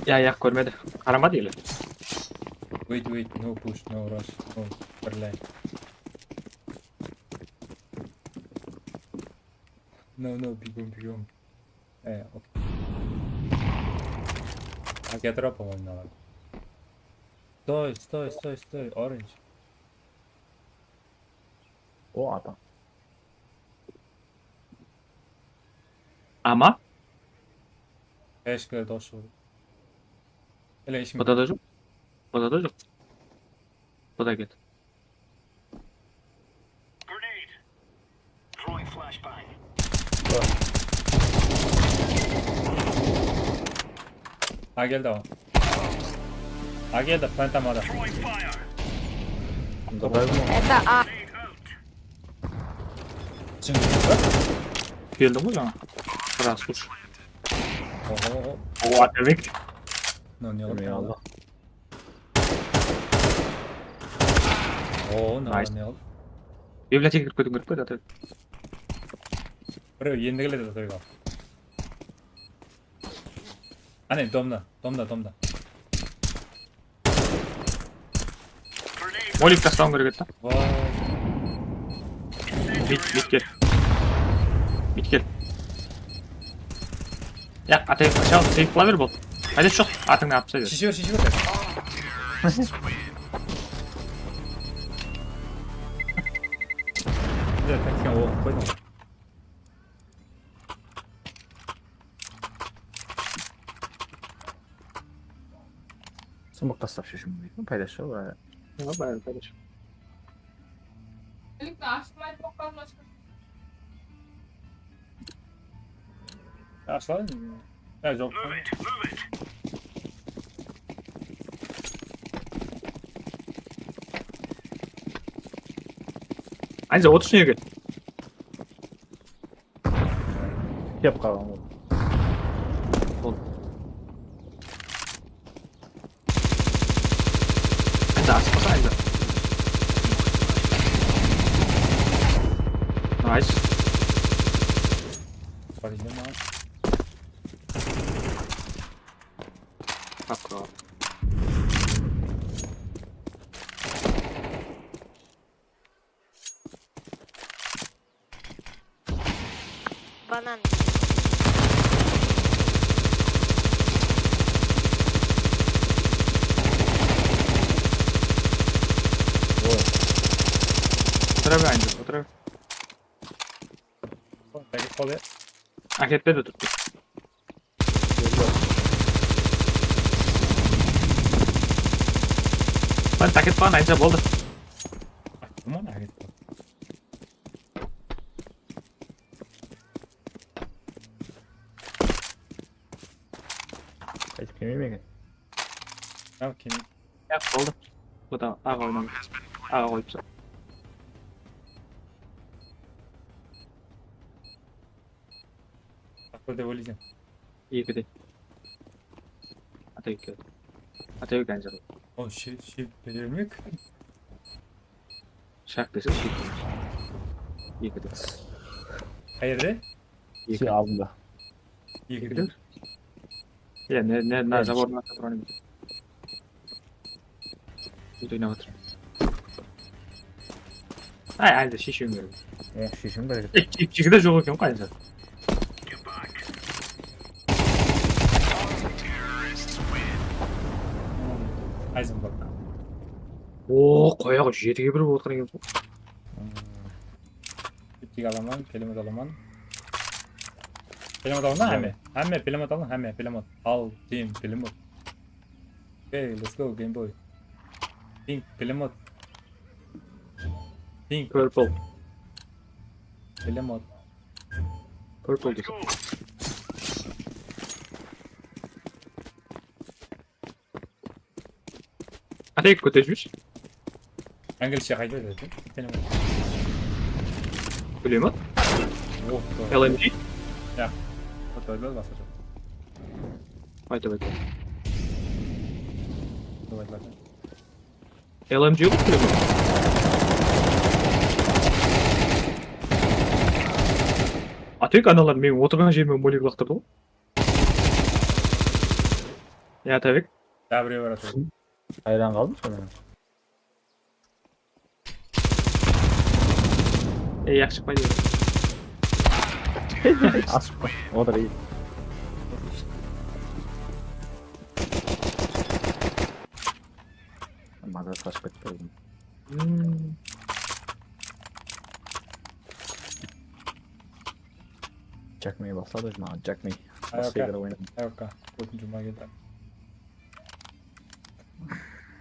Я көрмеді. Қарамады елі. Wait, no push, no rush, no перелай. No, бегом. Окей. А я дропа война. Стой, orange. O adam. Ама, Эшкілер дошыл. Әлі ешім. бұда да жоқ. Бұда кет. Grenade. Throwing flashbang. Geldi o. Geldi, plantamada. Throwing fire. Это А. Grenade out. Келді ғой жаңа. Біраз слушай. Ого. О, атайық. No, не Ölmüyor oldu. Allah. О, Nice. не oldu. Библиотека кіріп кетуің керек қой, атайық. Біреу енді келеді тойға. Ане, домда. Grenade. Молик тастауың керек еді. Вау. Бит кел. Я, атайық, ашау, сейф қыла бер болды. Қайда жоқ, атыңды алып тастай бер. Шеше бер. Güzel, sen o koydun mu? Smoke da saf şimdi. Paylaşıyor var. Bayağı kardeşim. Aşağı mı? Evet, yok. Move it. Айнза, отырсын жерге. Yap kalan. Айнза, асықпаса Айнза. Найс. Подойдем на. Папка. Банан. Отыра бер Айнза, отыра бер. Peki kolu. Әкетпеді тұрды. Lan әкет баған Айнза болды. Aman hareket. Hiç kimi mi? Okey. Ya oldu. Bu da ağa oynamış. Ağa koyupsa. Akıl deb o'ylaysan. İyi bir de. Atayık geldi. Atayık bence bu. O şey bermek. Şart dese şey. İyi bir de. Qayerda? İyi Şey aldığında. İyi bir de. Ya ne zaboruna kapıranı bir de. Bu da inanatır. Haydi şişim veriyorum. Şişim böyle. İkide çok okuyorum kaynasa. Eisenberg. Oo koyak 7'ye 1 болып отырған екен. Bittik alaman, pelemet alaman. Pelemet alaman hemme. Hemme pelemet alan, hemme pelemet. Al, team pelemet. Okay, let's go Game Boy. Pink pelemet. Pink Purple. pelemet. Purple diyor. Atayık kötücmüş. İngilizce qayda dedi? Pelemet. Biliyor musun? Oh, LMG. ya. Fotoğraflar basacağım. Haydi bakalım. Давай, давай. LMG yok biliyor musun? Atayık analar benim oturgan жеріме бөлек лақтырды ғой. Ya tabii. Ya buraya var atıyor. Hayran kalmış mı? Yaxshi çıkmaydı. Aç. O da iyi. Mazda saç bekledim. Çakmayı basladı mı? Çakmayı. Basaya göre oynadım. Yok ha. Dördüncü cuma geldi.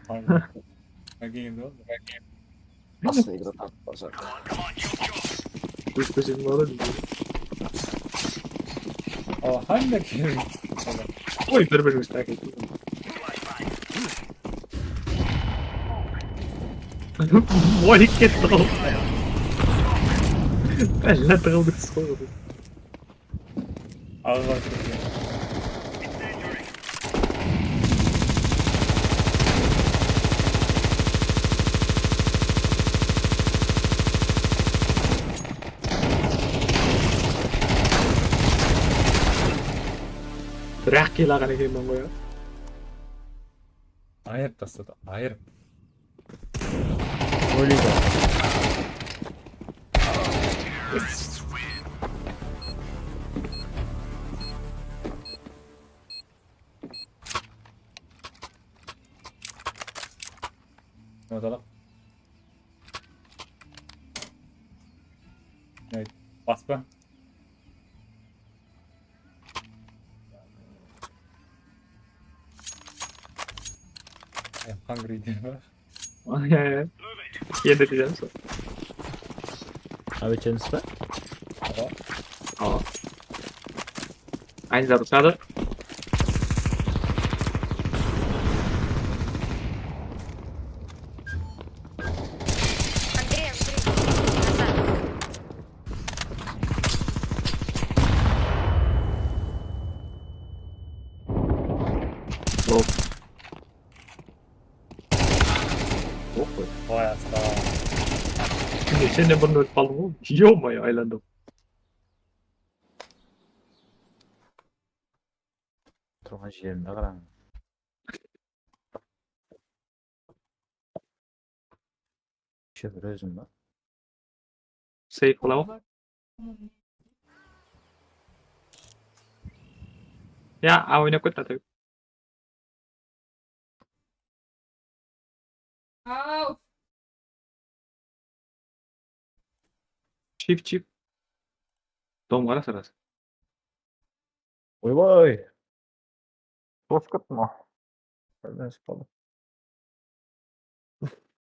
Pardon. Again oldu. Basaya göre basar. Kuş peşinde alır mı? Aa hangi kim? Oy bir takip ettim. Vay gitti oğlum. Ben ne takıldık sonra. Ağır var kırıyor. Bırak ki lağını gibi ben koyar. Ayır tasladı. Ayır. Öyleydi. Ne oldu lan? Evet. Basma. I'm hungry diyor. Ay. Yedireceğim sonra. Abi kendisi be. Aa. Aynı zamanda da Vay asla. Şimdi sen de bunu yapalım mı? Yok mu ya aylandım. Turgan yerinde karan. Şey bir özüm var. Safe olamam. Ya oyuna koy tabii. Çift. Dom kara sırası. Oy vay. Hoş kutma. Ben spalı.